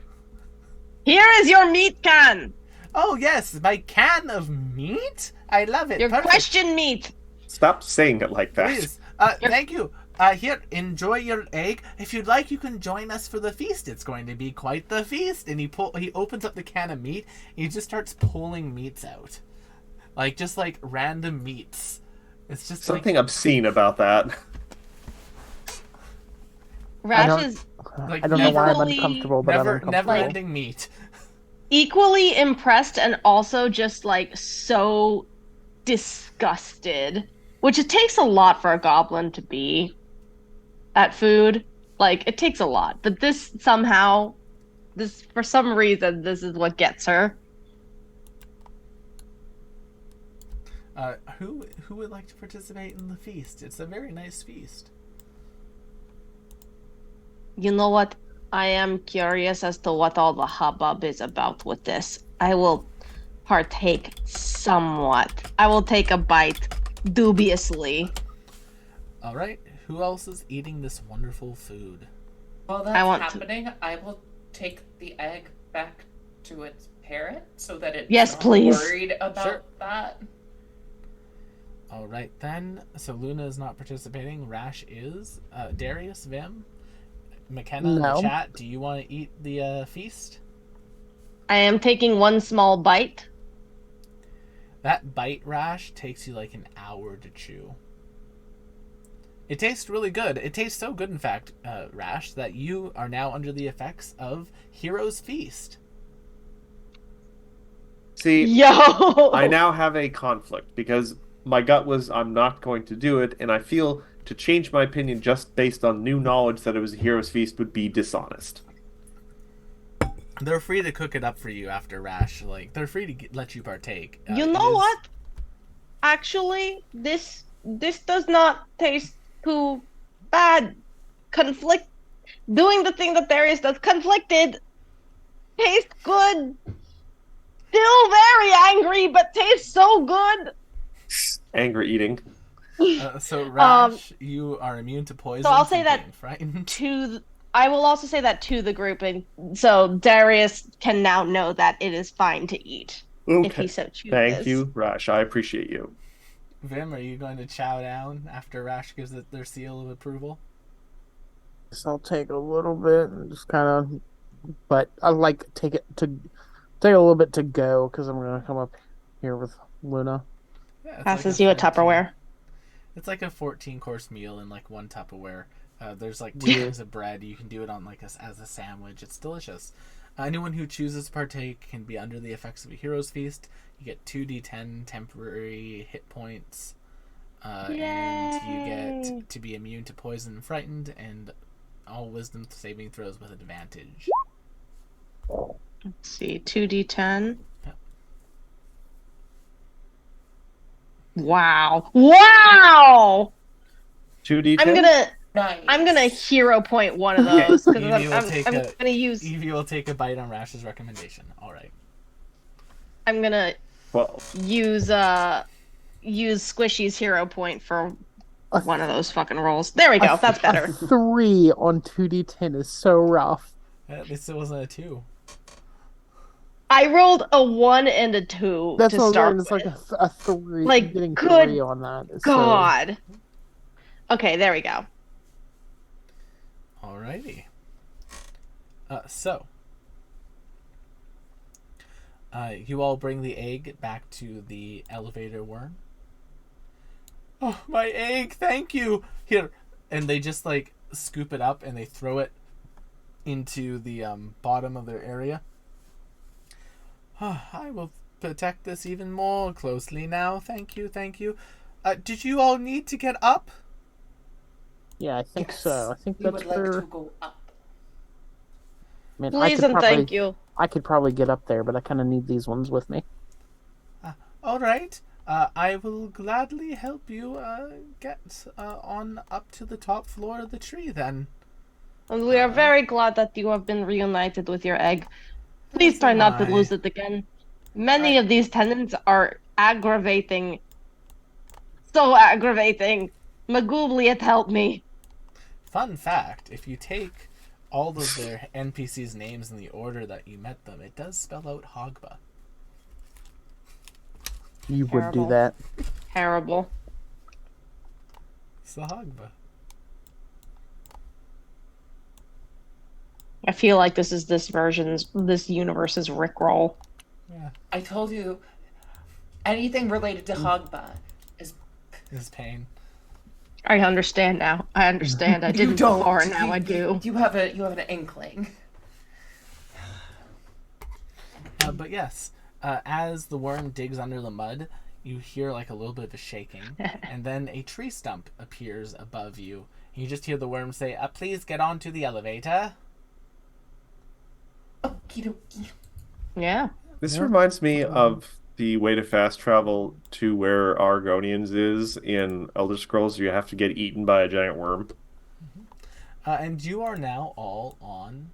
Here is your meat can. Oh, yes, my can of meat? I love it. Your Perfect. question meat. Stop saying it like that. Please. Thank you. Here, enjoy your egg. If you'd like, you can join us for the feast. It's going to be quite the feast. And he opens up the can of meat. And he just starts pulling meats out. Just like random meats. It's just Something obscene about that. Rash is like I don't know why I'm equally- uncomfortable, but I'm uncomfortable. never-ending meat. equally impressed and also just like so disgusted, which it takes a lot for a goblin to be at food. Like, it takes a lot, but this somehow, for some reason, this is what gets her. Who would like to participate in the feast? It's a very nice feast. You know what? I am curious as to what all the hubbub is about with this. I will partake somewhat. I will take a bite dubiously. All right. Who else is eating this wonderful food? While I that's want happening, I will take the egg back to its parent so that it's Yes, not please. worried about Sure. that. All right then. So Luna is not participating. Rash is. Darius, Vim, McKenna in the No. chat. Do you want to eat the feast? I am taking one small bite. That bite, Rash, takes you like an hour to chew. It tastes really good. It tastes so good, in fact, Rash, that you are now under the effects of Hero's Feast. See, Yo! I now have a conflict because my gut was I'm not going to do it, and I feel to change my opinion just based on new knowledge that it was a hero's feast would be dishonest. They're free to cook it up for you after Rash. Like, they're free to let you partake. You It know is- what? Actually, this does not taste too bad. Doing the thing that there is that's conflicted tastes good. Still very angry, but tastes so good. Angry eating. So Rash, you are immune to poison. I'll say from that being frightened. I will also say that to the group, and so Darius can now know that it is fine to eat if he Okay. so chooses. Thank you, Rash. I appreciate you. Vim, are you going to chow down after Rash gives it their seal of approval? So I'll take a little bit and just kind of, but I like take a little bit to go because I'm gonna come up here with Luna. Yeah, it's Passes like you a Tupperware. It's like a 14-course meal in like one Tupperware. There's like 2 things of bread. You can do it on like as a sandwich. It's delicious. Anyone who chooses to partake can be under the effects of a hero's feast. You get 2d10 temporary hit points, and you get to be immune to poison and frightened, and all wisdom saving throws with advantage. Let's see, 2d10. Yep. Wow! Wow! 2d10? Nice. I'm gonna hero point one of those because Evie will take I'm a- gonna use Evie will take a bite on Rash's recommendation. All right. I'm gonna 12. use Squishy's hero point for one of those fucking rolls. There we go. That's A better. 3 on 2d10 is so rough. At least it wasn't a 2. I rolled a 1 and a 2 That's to what I'm start saying. It's like with. a 3. Like, Getting good 3 on that is so. God. Okay, there we go. Alrighty. You all bring the egg back to the elevator worm. Oh, my egg! Thank you. Here, and they just like scoop it up and they throw it into the bottom of their area. Oh, I will protect this even more closely now. Thank you, thank you. Did you all need to get up? Yeah, I think Yes, so. I think we that's would like where. to go up. I mean, Please and thank you. I could probably get up there, but I kind of need these ones with me. All right. I will gladly help you get on up to the top floor of the tree then. And we are very glad that you have been reunited with your egg. Please As try am not to I. lose it again. Many of these tenants are aggravating. So aggravating. Magoobliet, help me. Fun fact, if you take all of their NPCs' names in the order that you met them, it does spell out Hogba. You would do Terrible. that. Terrible. It's the Hogba. I feel like this is this universe's Rickroll. Yeah, I told you, anything related to Hogba is his pain. I understand now. I understand. I you didn't don't. before, and now I do. You have an inkling. But yes, as the worm digs under the mud, you hear like a little bit of a shaking, and then a tree stump appears above you. You just hear the worm say, "Please get onto the elevator." Okie dokie. Yeah. This reminds me of the way to fast travel to where Argonians is in Elder Scrolls. You have to get eaten by a giant worm. And you are now all on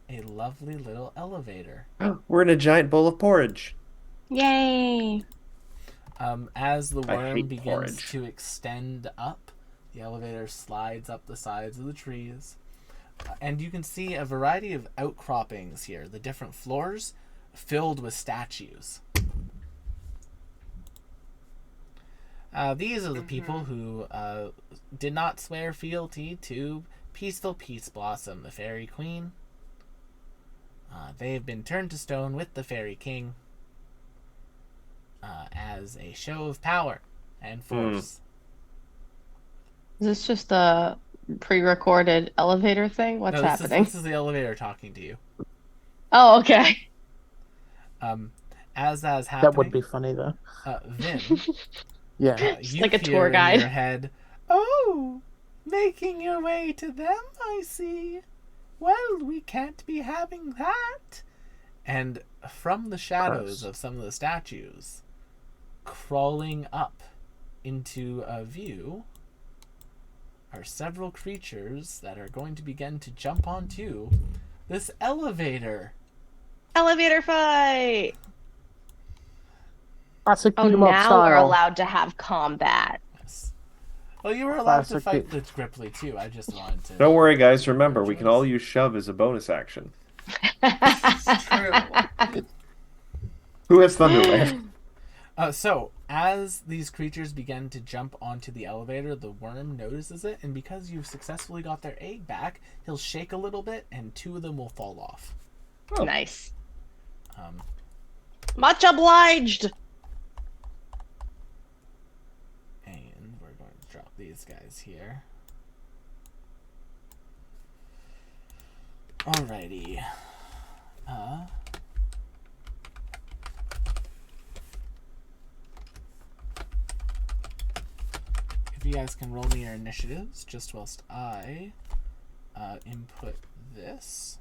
a lovely little elevator. We're in a giant bowl of porridge. Yay. As the I worm hate begins porridge. to extend up, the elevator slides up the sides of the trees. And you can see a variety of outcroppings here, the different floors filled with statues. These are the people who did not swear fealty to peaceful Peace Blossom, the Fairy Queen. They have been turned to stone with the Fairy King as a show of power and force. Is this just a pre-recorded elevator thing? What's No, happening? This is the elevator talking to you. Oh, okay. As that is happening, That would be funny, though. Vin, Yeah. Just you like a hear tour in guide. your head, "Oh, making your way to them, I see. Well, we can't be having that." And from the shadows Gross. of some of the statues, crawling up into view, are several creatures that are going to begin to jump onto this elevator. Elevator fight. Classic Oh, beat 'em up now we're style. allowed to have combat. Yes. Well, you were allowed to Classic fight beat. the Gripply too. I just wanted to. Don't worry, guys. Remember, we can all use shove as a bonus action. It's true. Who has Thunderwave? So, as these creatures begin to jump onto the elevator, the worm notices it, and because you've successfully got their egg back, he'll shake a little bit, and 2 of them will fall off. Oh. Nice. Um, Much obliged. and we're going to drop these guys here. Alrighty. If you guys can roll me your initiatives, just whilst I input this.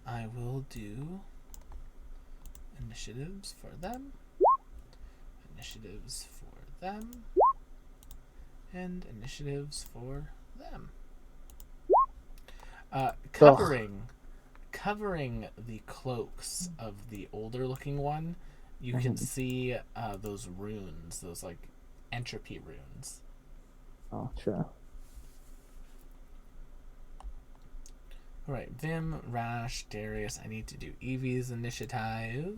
I will do initiatives for them, initiatives for them, and initiatives for them. Covering the cloaks of the older looking one, you can see those runes, those like entropy runes. Oh, sure. All right, Vim, Rash, Darius. I need to do Evie's initiative.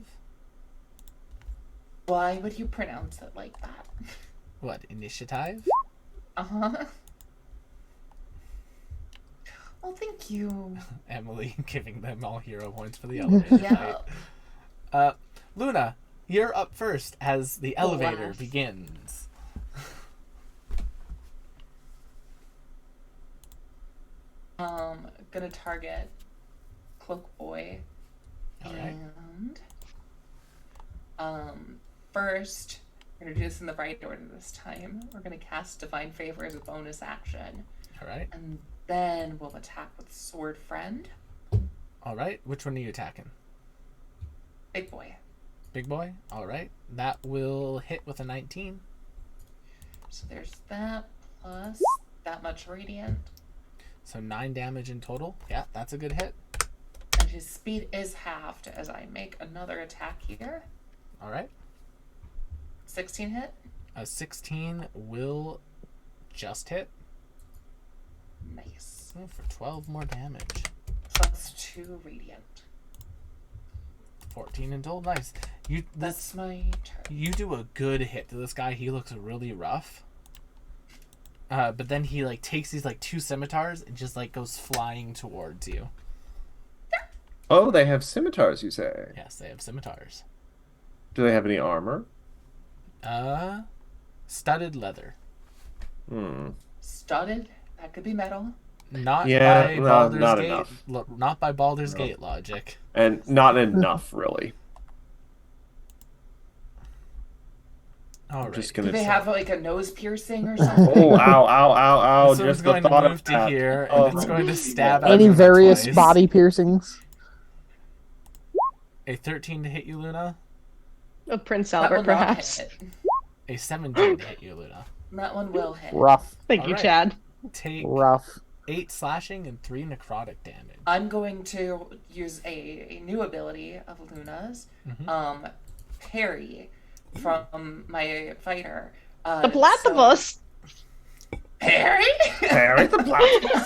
Why would you pronounce it like that? What, initiative? Uh-huh. Well, thank you. Emily giving them all hero points for the elevator Yeah. fight. Luna, you're up first as the elevator Blast. begins. Gonna target Cloak Boy. All right. And first, we're gonna do this in the right order this time. We're gonna cast Divine Favor as a bonus action. All right. And then we'll attack with Sword Friend. All right. Which one are you attacking? Big Boy. Big boy? All right. That will hit with a 19. So there's that, plus that much Radiant. So 9 damage in total. Yeah, that's a good hit. And his speed is halved as I make another attack here. All right. 16 hit. A 16 will just hit. Nice. Oh, for 12 more damage. Plus 2 Radiant. 14 in total. Nice. That's my turn. You do a good hit to this guy. He looks really rough. But then he like takes these like 2 scimitars and just like goes flying towards you. Oh, they have scimitars, you say? Yes, they have scimitars. Do they have any armor? Studded leather. Studded? That could be metal. Not Yeah, by no, Baldur's not Gate. enough. Not by Baldur's No. Gate logic. And not enough, really. All I'm right. just Do gonna they say. have like a nose piercing or something? Oh, ow, ow, ow, ow! This one's Just the going to thought move of to that. here, and Oh. it's going to stab at Any Luna various twice. body piercings? A 13 to hit you, Luna. Of Prince That will Albert, not perhaps. hit. A 17 to hit you, Luna. That one will hit. Rough. Thank All you, right. Chad. Take Rough. 8 slashing and 3 necrotic damage. I'm going to use a new ability of Luna's, parry from my fighter. The platypus. Parry? Parry the platypus.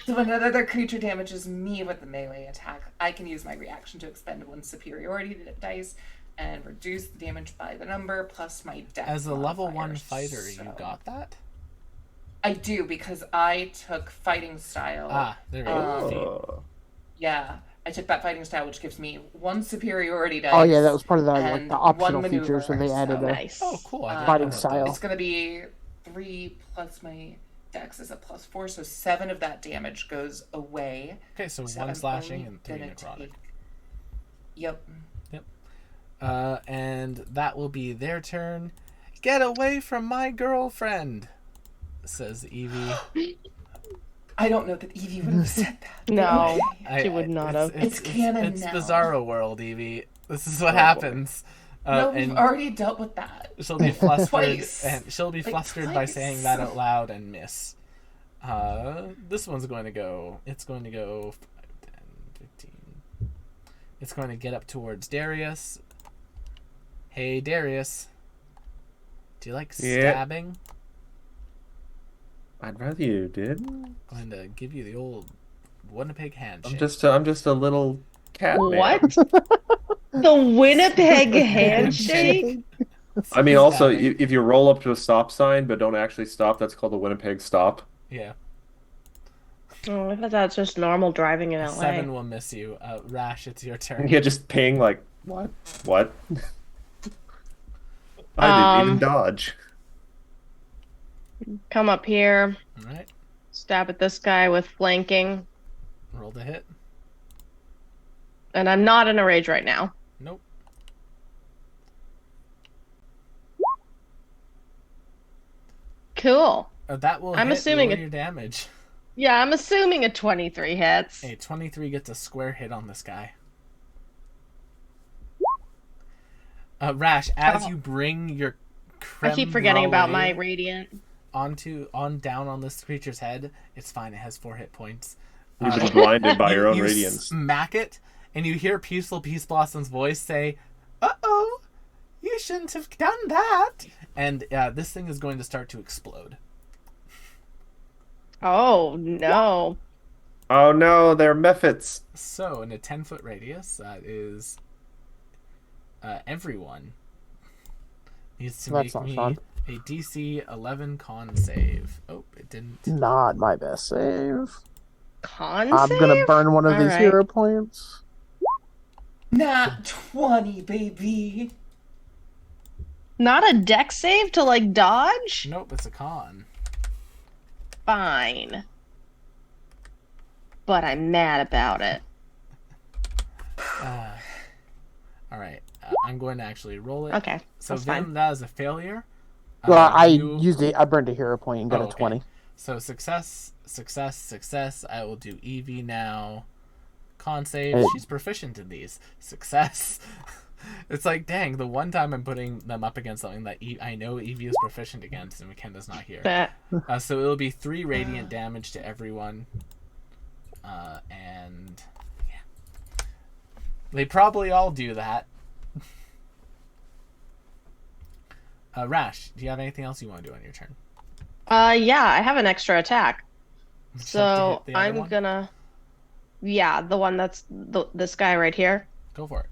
So when another creature damages me with the melee attack, I can use my reaction to expend 1 superiority dice and reduce the damage by the number plus my dex. As a level modifier. 1 fighter, So- you got that? I do because I took fighting style. Ah, there you go. Oh. Yeah, I took that fighting style, which gives me 1 superiority dice. Oh yeah, that was part of the like and the optional one feature, so they maneuver, added so- a Nice. Oh, cool. I didn't Fighting know about style. those. It's gonna be 3 plus my dex is a plus 4, so 7 of that damage goes away. Okay, so So 1 I'm slashing only and 3 gonna necrotic. take- Yep. And that will be their turn. Get away from my girlfriend, says Evie. I don't know that Evie would have said that. No. I- She would not have. It's canon It's now. Bizarro World, Evie. This is what boy. happens. No, we've And already dealt with that. she'll be flustered, Twice. and she'll be Like, flustered by twice. saying that out loud and miss. This one's going to go. It's going to go 5, 10, 15. It's going to get up towards Darius. Hey, Darius. Do you like Yeah. stabbing? I'd rather you did. Going to give you the old Winnipeg handshake. I'm just a little cat man. What? The Winnipeg handshake? I mean, also, Stabbing. if you roll up to a stop sign but don't actually stop, that's called a Winnipeg stop. Yeah. Oh, I thought that's just normal driving in LA. 7 will miss you. Rash, it's your turn. Yeah, just ping like, what? What? I didn't even dodge. Come up here, All right. stab at this guy with flanking, Roll the hit. and I'm not in a rage right now. Nope. Cool. That will I'm hit. assuming Roll it- your damage. Yeah, I'm assuming a 23 hits. A 23 gets a square hit on this guy. Rash, as you bring your I keep creme forgetting about my brulee radiant. down on this creature's head, it's fine. It has 4 hit points. You've been blinded by you- your own you radiance. Smack it, and you hear Peaceful Peace Blossom's voice say, "Uh-oh, you shouldn't have done that." And this thing is going to start to explode. Oh no. Oh no, they're mephits. So in a 10-foot radius, that is everyone needs to That's make not me fun. a DC 11 con save. Oh, it didn't. Not my best save. Con I'm gonna save? burn one of All these right. hero points. Nat 20, baby. Not a deck save to like dodge? Nope, it's a con. Fine. But I'm mad about it. All right, I'm going to actually roll it. Okay, So that's Vim, fine. that is a failure. Well, I You- I burned a hero point and got Oh, a okay. 20. So success. I will do Evie now. Con save. Hey. She's proficient in these. Success. It's like, dang, the one time I'm putting them up against something that I know Evie is proficient against and McKenna's not here. That So it'll be 3 radiant damage to everyone. And yeah. They probably all do that. Rash, do you have anything else you want to do on your turn? yeah, I have an extra attack. Except to So hit the other I'm one? gonna yeah, the one that's this guy right here. Go for it.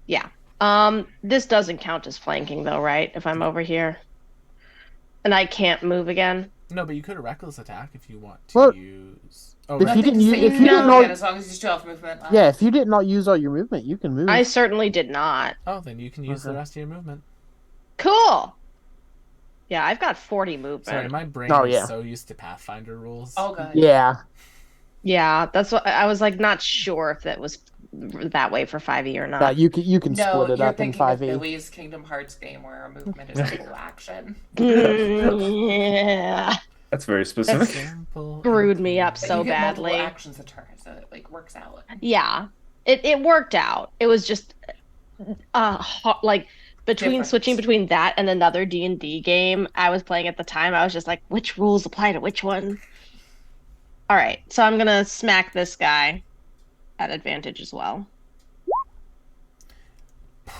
Yeah. This doesn't count as flanking though, right? If I'm over here. And I can't move again. No, but you could have reckless attack if you want to Well, use. Oh, if you right. didn't use, if you No. didn't Again, know, as long as you still have movement. yeah, if you did not use all your movement, you can move. I certainly did not. Oh, then you can use the Okay. rest of your movement. Cool. Yeah, I've got 40 movement. Sorry, my brain Oh, is yeah. so used to Pathfinder rules. Oh, good. Yeah, Yeah, that's what I was like not sure if that was that way for 5e or not. you can No, split it you're up in thinking of 5e. Billy's Kingdom Hearts game where a movement is a full action. Yeah. That's very specific. Simple. Screwed me up But so you get multiple badly. actions a turn, so it like works out. Yeah. It worked out. It was just like between Different. switching between that and another D&D game I was playing at the time, I was just like, which rules apply to which one? All right, so I'm gonna smack this guy at advantage as well.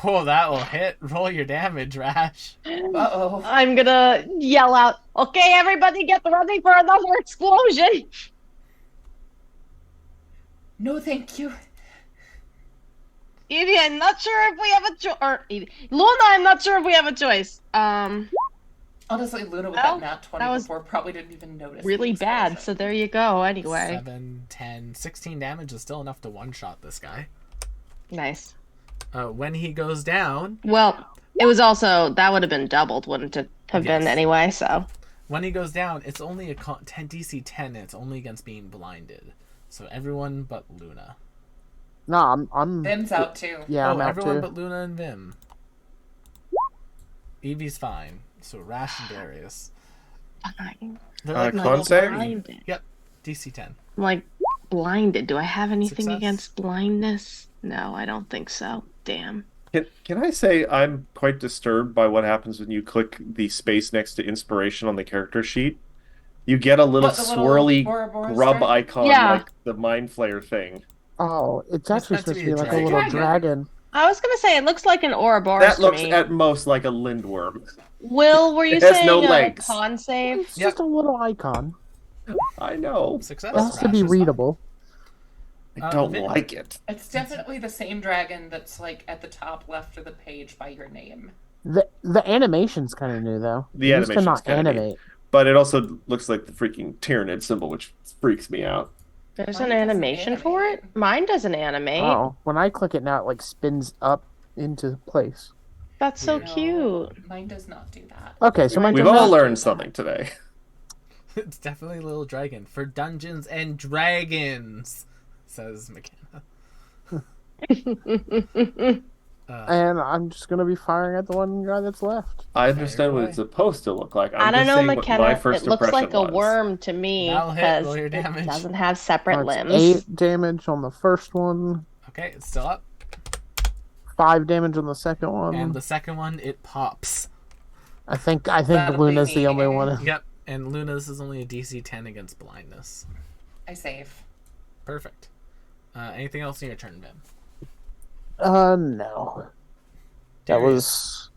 Oh, that will hit. Roll your damage, Rash. Uh-oh. I'm gonna yell out, okay, everybody get ready for another explosion. No, thank you. Evie, I'm not sure if we have a choice. Or Evie. Luna, I'm not sure if we have a choice. Honestly, Luna with Well, that nat 20 that was before probably didn't even notice. the really bad, explosion. so there you go, anyway. 7, 10, 16 damage is still enough to one-shot this guy. Nice. When he goes down, Well, it was also, that would have been doubled, wouldn't it have been Yes. anyway, so. it's only a 10 DC 10, and it's only against being blinded. So everyone but Luna. No, I'm. Vim's out too. Yeah, I'm out everyone too. but Luna and Vim. Evie's fine. So Rash and Darius. Fine. They're Con save? Blinded. Yep, DC 10. I'm like, blinded. Do I have anything Success? against blindness? No, I don't think so. Damn. Can I say I'm quite disturbed by what happens when you click the space next to inspiration on the character sheet? You get a little What, the little swirly Bora grub star? icon Yeah. like the Mind Flayer thing. Oh, it's actually meant to supposed to be be a like a dragon. little Dragon. dragon. I was gonna say, it looks like an Ouroboros That to looks me. at most like a lindworm. Will, were you It has saying no a legs. con save? It's just a little icon. I know. Success. It has to Rash be is fine. readable. I don't Vim. like it. It's definitely the same dragon that's like at the top left of the page by your name. The animation's kind of new though. The It used to animation's not kinda neat. animate. But it also looks like the freaking Tyranid symbol, which freaks me out. There's Mine an doesn't animation for it? animate. Mine doesn't animate. Oh, when I click it now, it like spins up into place. That's so Weird. cute. Mine does not do that. Okay, so mine We've does all not. learned something today. It's definitely a little dragon. For Dungeons and Dragons, says McKenna. And I'm just gonna be firing at the one guy that's left. I understand what away. it's supposed to look like. I'm I don't just know, saying what McKenna. my first It looks like impression a was. worm to me That'll hit. because Roll your it damage. doesn't have separate That's limbs. 8 damage on the first one, Okay, it's still up. 5 damage on the second one. And the second one, it pops. I think That'll be Luna's the me. only one. Yep. And Luna, this is only a DC 10 against blindness. I save. Perfect. Anything else in your turn, Vim? No. That Darius. was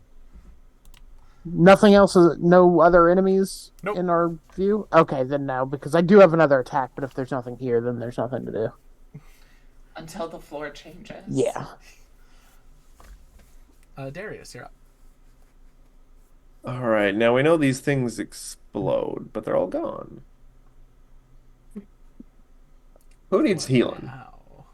Nothing else is no other enemies Nope. in our view? Okay, then no, because I do have another attack, but if there's nothing here, then there's nothing to do. Until the floor changes. Yeah. Darius, you're up. All right, now we know these things explode, but they're all gone. Who needs healing? Wow.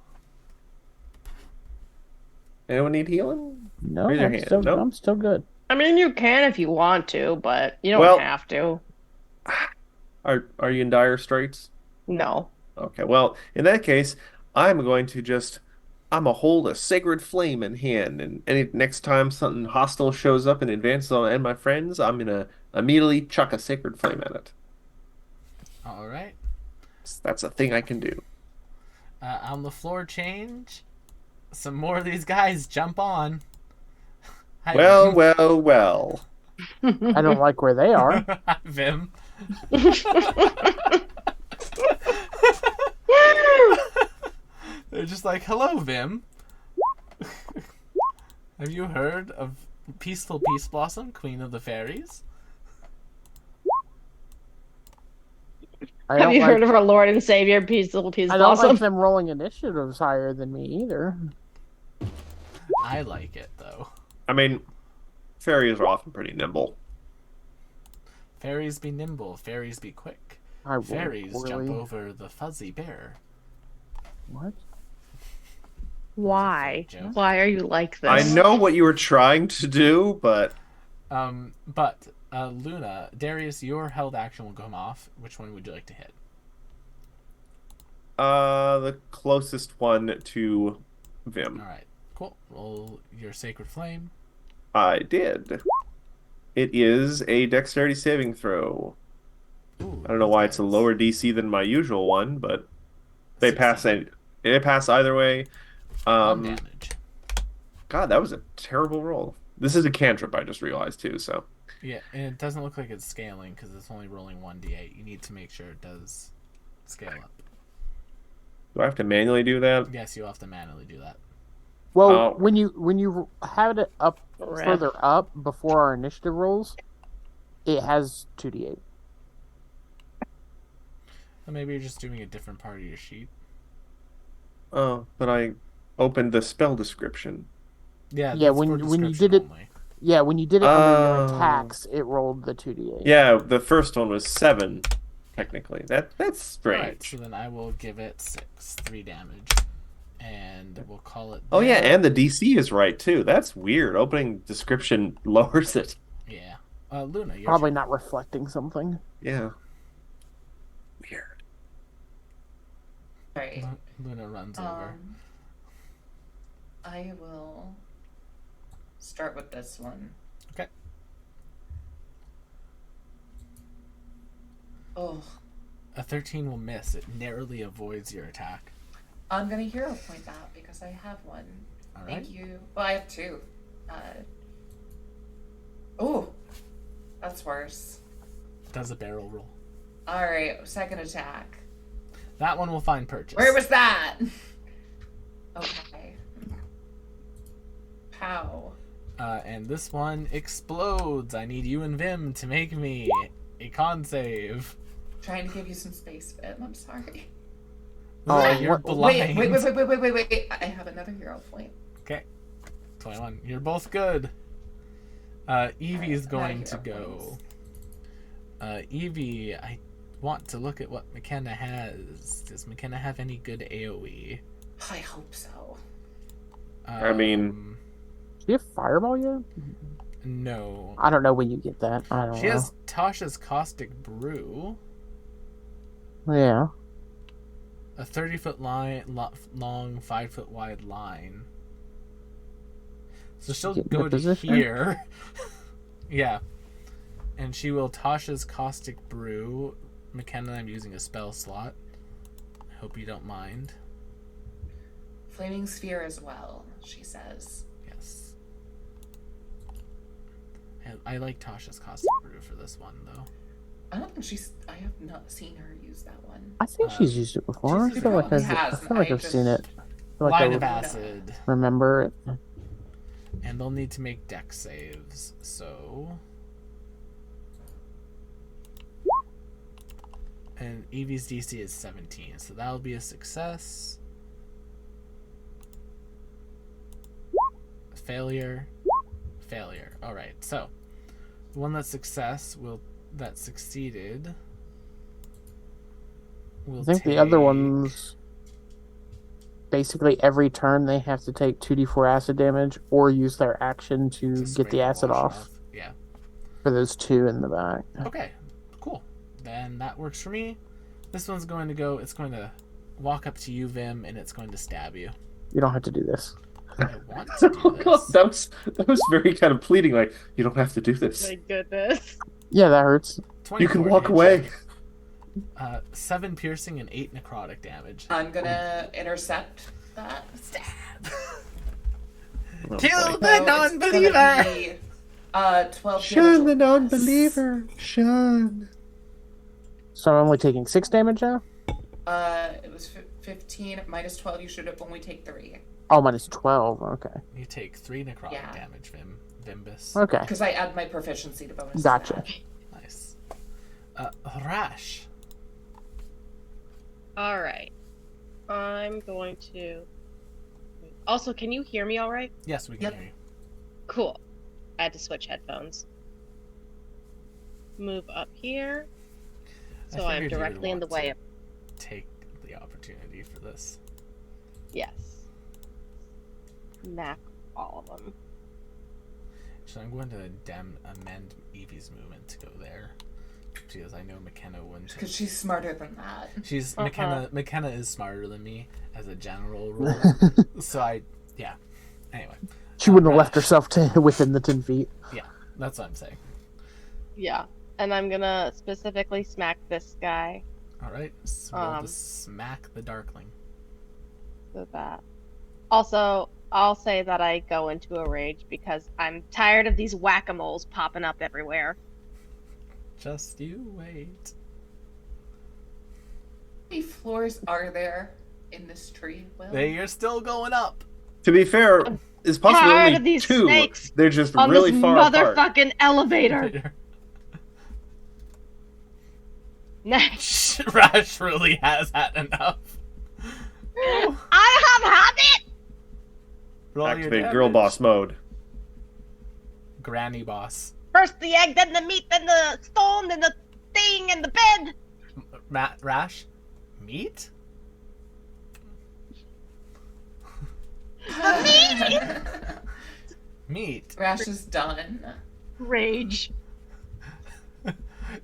Anyone need healing? No, Raise your I'm hand. still, Nope. I'm still good. I mean, you can if you want to, but you don't Well- have to. Are you in dire straits? No. Okay, well, in that case, I'm going to just I'm gonna hold a sacred flame in hand, and any next time something hostile shows up and advances on and my friends, I'm gonna immediately chuck a sacred flame at it. All right. That's a thing I can do. On the floor change, some more of these guys jump on. Hi, Well, well, well. I don't like where they are. Hi, Vim. They're just like, hello, Vim. Have you heard of Peaceful Peace Blossom, Queen of the Fairies? I Have don't you like, heard of our Lord and Savior, Peaceful Peace I don't Blossom? like them rolling initiatives higher than me either. I like it, though. I mean, fairies are often pretty nimble. Fairies be nimble, fairies be quick. I rolled Fairies jump poorly. over the fuzzy bear. What? Why? Joke. Why are you like this? I know what you were trying to do, but But Luna, Darius, your held action will come off. Which one would you like to hit? the closest one to Vim. All right, cool. Roll your sacred flame. I did. It is a dexterity saving throw. Ooh, I don't know why it's a nice. lower DC than my usual one, but they pass. They pass either way. 1 damage. God, that was a terrible roll. This is a cantrip, I just realized too. So Yeah, and it doesn't look like it's scaling because it's only rolling 1d8. You need to make sure it does scale up. do I have to manually do that? Yes, you have to manually do that. Well, Oh. when you have it up Ref. further up before our initiative rolls, it has 2d8. Or maybe you're just doing a different part of your sheet. Oh, but I opened the spell description. Yeah, Yeah, that's for when you description did it- only. Yeah, when you did it under your Oh. attacks, it rolled the 2d8. Yeah, the first one was 7, technically. That's strange. Alright, so then I will give it 3 damage. And we'll call it Oh yeah, there. and the DC is right too. That's weird. Opening description lowers it. Yeah. Luna, you're Probably not reflecting something. Yeah. Weird. Right. Luna runs over. I will start with this one. Okay. Oh, A 13 will miss. It narrowly avoids your attack. I'm gonna hero point that because I have one. Alright. Thank you. Well, I have 2. Oh, that's worse. Does a barrel roll. All right, second attack. That one will find purchase. Where was that? Okay. Pow. And this one explodes. I need you and Vim to make me a con save. Trying to give you some space, Vim. I'm sorry. Luna, you're what- blind. Wait. I have another hero point. Okay. 21. You're both good. Evie is going to go. Evie, I want to look at what McKenna has. Does McKenna have any good AoE? I hope so. I mean- Do you have Fireball yet? No. I don't know when you get that. I don't She know. has Tasha's Caustic Brew. Yeah. A 30-foot long, 5-foot wide line. So she'll Get go the to position? here. Yeah. And she will Tasha's Caustic Brew. McKenna, I'm using a spell slot. I hope you don't mind. Flaming sphere as well, she says. Yes. I like Tasha's Caustic Brew for this one, though. I don't think I have not seen her use that one. I think she's used it before. I she's feel like probably I has, feel like I I've seen just- it. I feel like Line I of Acid. remember it. And they'll need to make dex saves, so... And Evie's DC is 17, so that'll be a success. Failure. Failure. Alright, so the one that succeeded will I think the other ones, basically every turn they have to take 2d4 acid damage or use their action to to get the spray acid wash off Yeah. for those two in the back. Okay, cool. Then that works for me. This one's going to go, it's going to walk up to you, Vim, and it's going to stab you. You don't have to do this. I want to do Oh god, this. that was very kind of pleading. Like, you don't have to do this. My goodness. Yeah, that hurts. You can 24 walk hit away. you. 7 piercing and 8 necrotic damage. I'm gonna intercept that. Stab. Oh, Kill boy. the non-believer. 12 Shun damage. the non-believer. Shun. So I'm only taking 6 damage now? It was 15 minus 12. You should only take 3. Oh, minus 12. Okay. You take 3 necrotic Yeah. damage, Vimbus. Okay. Because I add my proficiency to bonus. Gotcha. To that. Nice. Rash. All right. I'm going to. Also, can you hear me all right? Yes, we can Yep. hear you. Cool. I had to switch headphones. Move up here. I So I'm figured you would directly in the want way to of. Take the opportunity for this. Yes. Smack all of them. So I'm going to amend Evie's movement to go there. Because I know McKenna wouldn't. Because she's smarter than that. She's McKenna is smarter than me as a general rule. So yeah. Anyway. She wouldn't have Rash. left herself within the 10 feet. That's what I'm saying. Yeah. And I'm gonna specifically smack this guy. Alright. Roll to smack the Darkling. So that. Also, I'll say that I go into a rage because I'm tired of these whack-a-moles popping up everywhere. Just you wait. How many floors are there in this tree? Well, They are still going up. To be fair, it's possibly tired only of these 2. snakes They're just on really this far apart. motherfucking elevator. Next. Rash really has had enough. I have had it. Roll your Activate girl damage. boss mode. Granny boss. First the egg, then the meat, then the stone, then the thing, and the bed. Rash? Meat? Meat. Rash is done. Rage.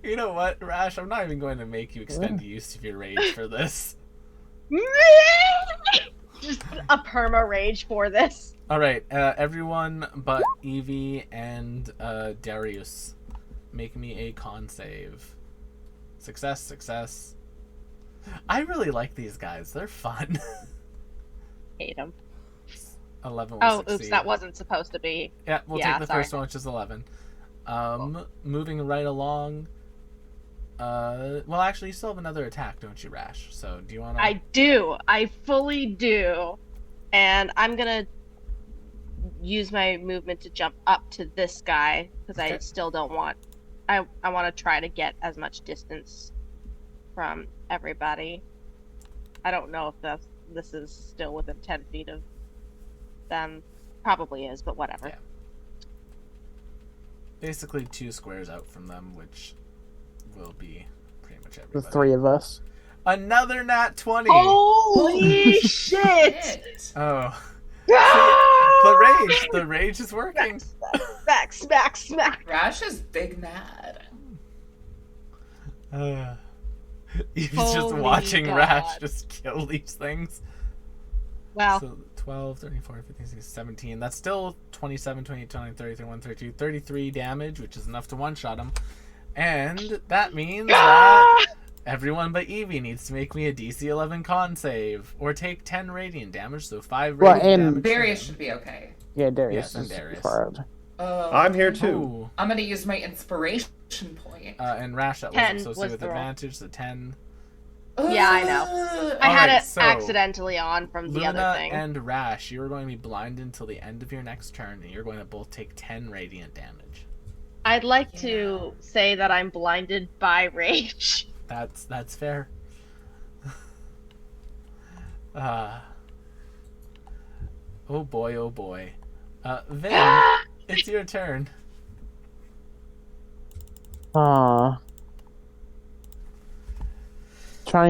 You know what, Rash? I'm not even going to make you expend the use of your rage for this. Just a perma rage for this. Alright, everyone but Evie and Darius, make me a con save. Success, success. I really like these guys. They're fun. Hate him. 11 will Oh, succeed. oops, that wasn't supposed to be. Yeah, we'll Yeah, take the sorry. first one, which is 11. Moving right along. Well, actually, you still have another attack, don't you, Rash? So, do you want to... I do. I fully do. And I'm gonna use my movement to jump up to this guy because I Okay. still don't want. I want to try to get as much distance from everybody. I don't know if this is still within 10 feet of them. Probably is, but whatever. Yeah. Basically 2 squares out from them, which will be pretty much The everybody. 3 of us. Another nat 20! Holy shit! Shit. Oh. Ah! The rage is working. Smack, smack, smack. Rash is big mad. He's just Holy watching God. Rash just kill these things. Wow. So 12, 13, 14, 15, 16, 17. That's still 27, 28, 29, 30, 31, 32, 33 damage, which is enough to one-shot him. And that means that everyone but Evie needs to make me a DC 11 con save. Or take 10 radiant damage, so 5 Well, radiant and- damage. Darius should be okay. Yeah, Darius Yes, and is Darius. far out. I'm here too. Ooh. I'm gonna use my inspiration point. And Rash, that 10 was associated was with the roll. advantage, so 10. Yeah, I know. I had Alright, it so accidentally on from the Luna other thing. and Rash, you are going to be blinded until the end of your next turn, and you're going to both take 10 radiant damage. I'd like to say that I'm blinded by rage. That's fair. Oh boy, oh boy. Vin, it's your turn. Trying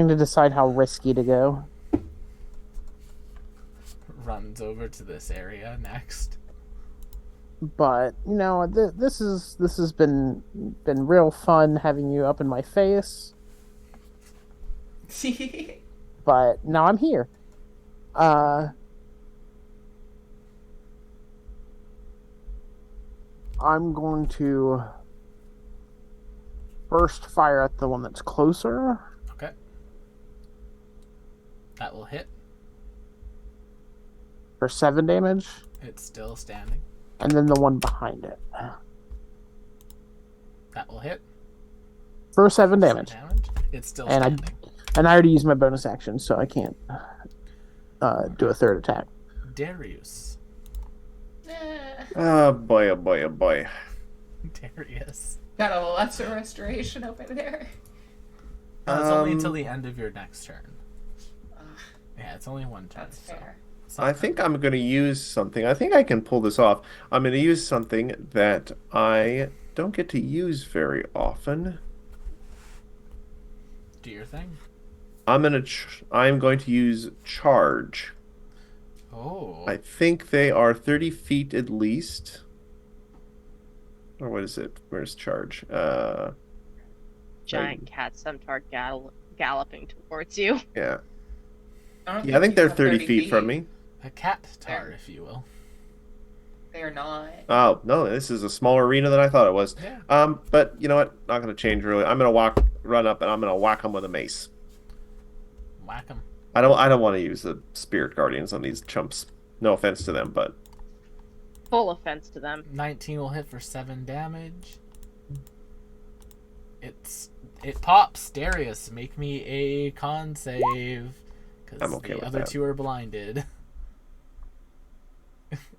to decide how risky to go. Runs over to this area next. But this has been real fun having you up in my face. But now I'm here. I'm going to first fire at the one that's closer. Okay. That will hit. For 7 damage. It's still standing. And then the one behind it. That will hit. For 7 damage. It's still and standing. I already used my bonus action, so I can't do a third attack. Darius. Oh boy, oh boy, oh boy. Darius. Got a lesser restoration over there. It's only until the end of your next turn. Yeah, it's only one turn. That's fair. I think I'm going to use something. I think I can pull this off. I'm going to use something that I don't get to use very often. Do your thing. I'm going to use charge. Oh. I think they are 30 feet at least. Or what is it? Where's charge? Giant cat centaur galloping towards you. Yeah. I I think they're 30 feet from me. A cat tar, if you will. They're not. Oh, no, this is a smaller arena than I thought it was. Yeah. But you know what? Not going to change really. I'm going to run up and I'm going to whack them with a mace. Whack them. I don't want to use the spirit guardians on these chumps. No offense to them, but Full offense to them. 19 will hit for 7 damage. It pops. Darius, make me a con save. Because I'm okay the with other that. two are blinded.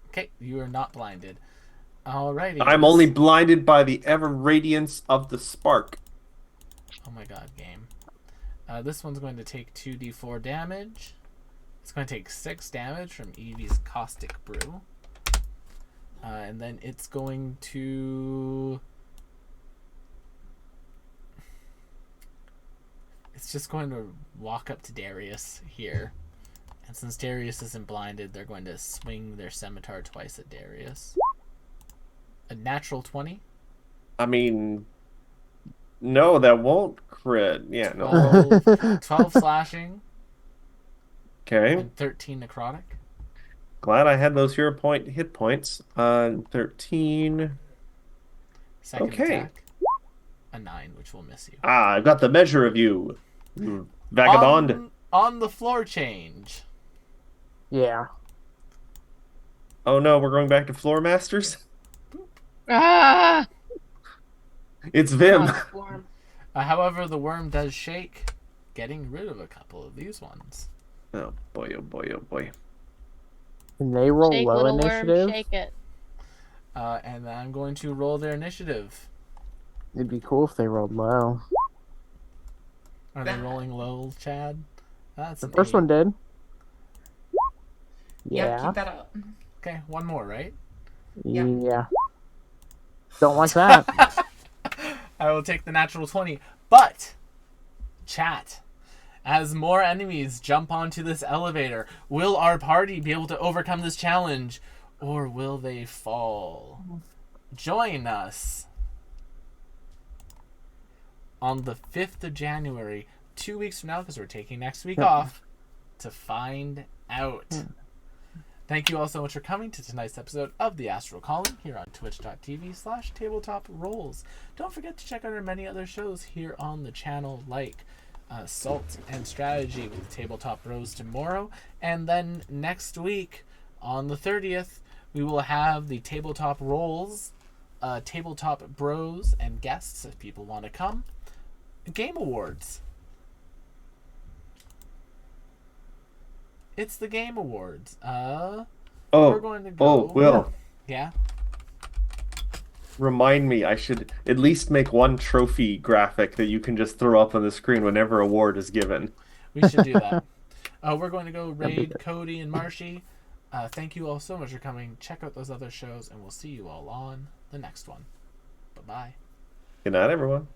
Okay, you are not blinded. Alrighty. I'm only blinded by the ever radiance of the spark. Oh my god, game. This one's going to take 2d4 damage. It's going to take 6 damage from Evie's Caustic Brew. And then it's going to... It's just going to walk up to Darius here. And since Darius isn't blinded, they're going to swing their scimitar twice at Darius. A natural 20. I mean, no, that won't crit. Yeah, no. 12 slashing Okay. and 13 necrotic. Glad I had those hit points. 13. Second Okay. attack. A 9, which will miss you. Ah, I've got the measure of you, vagabond. On the floor change. Yeah. Oh no, we're going back to Floor Masters? Ah! It's Vim. Transform. However, the worm does shake, getting rid of a couple of these ones. Oh boy, oh boy, oh boy. Can they roll Shake, low little initiative? worm, shake it. And I'm going to roll their initiative. It'd be cool if they rolled low. Are they rolling low, Chad? That's The an first 8. one did. Yeah, Yeah. keep that up. Okay, one more, right? Yeah. Yeah. Don't like that. I will take the natural 20. But, chat, as more enemies jump onto this elevator, will our party be able to overcome this challenge? Or will they fall? Join us on the 5th of January, 2 weeks from now, because we're taking next week off, to find out. Thank you all so much for coming to tonight's episode of The Astral Calling here on twitch.tv/tabletop-rolls. Don't forget to check out our many other shows here on the channel, like Salt and Strategy with Tabletop Bros tomorrow. And then next week, on the 30th, we will have the Tabletop Rolls, Tabletop Bros, and guests, if people want to come, Game Awards. It's the Game Awards. We're going to go. Will. Yeah. remind me, I should at least make one trophy graphic that you can just throw up on the screen whenever award is given. We should do that. We're going to go raid Cody and Marshy. Thank you all so much for coming. Check out those other shows, and we'll see you all on the next one. Bye-bye. Good night, everyone.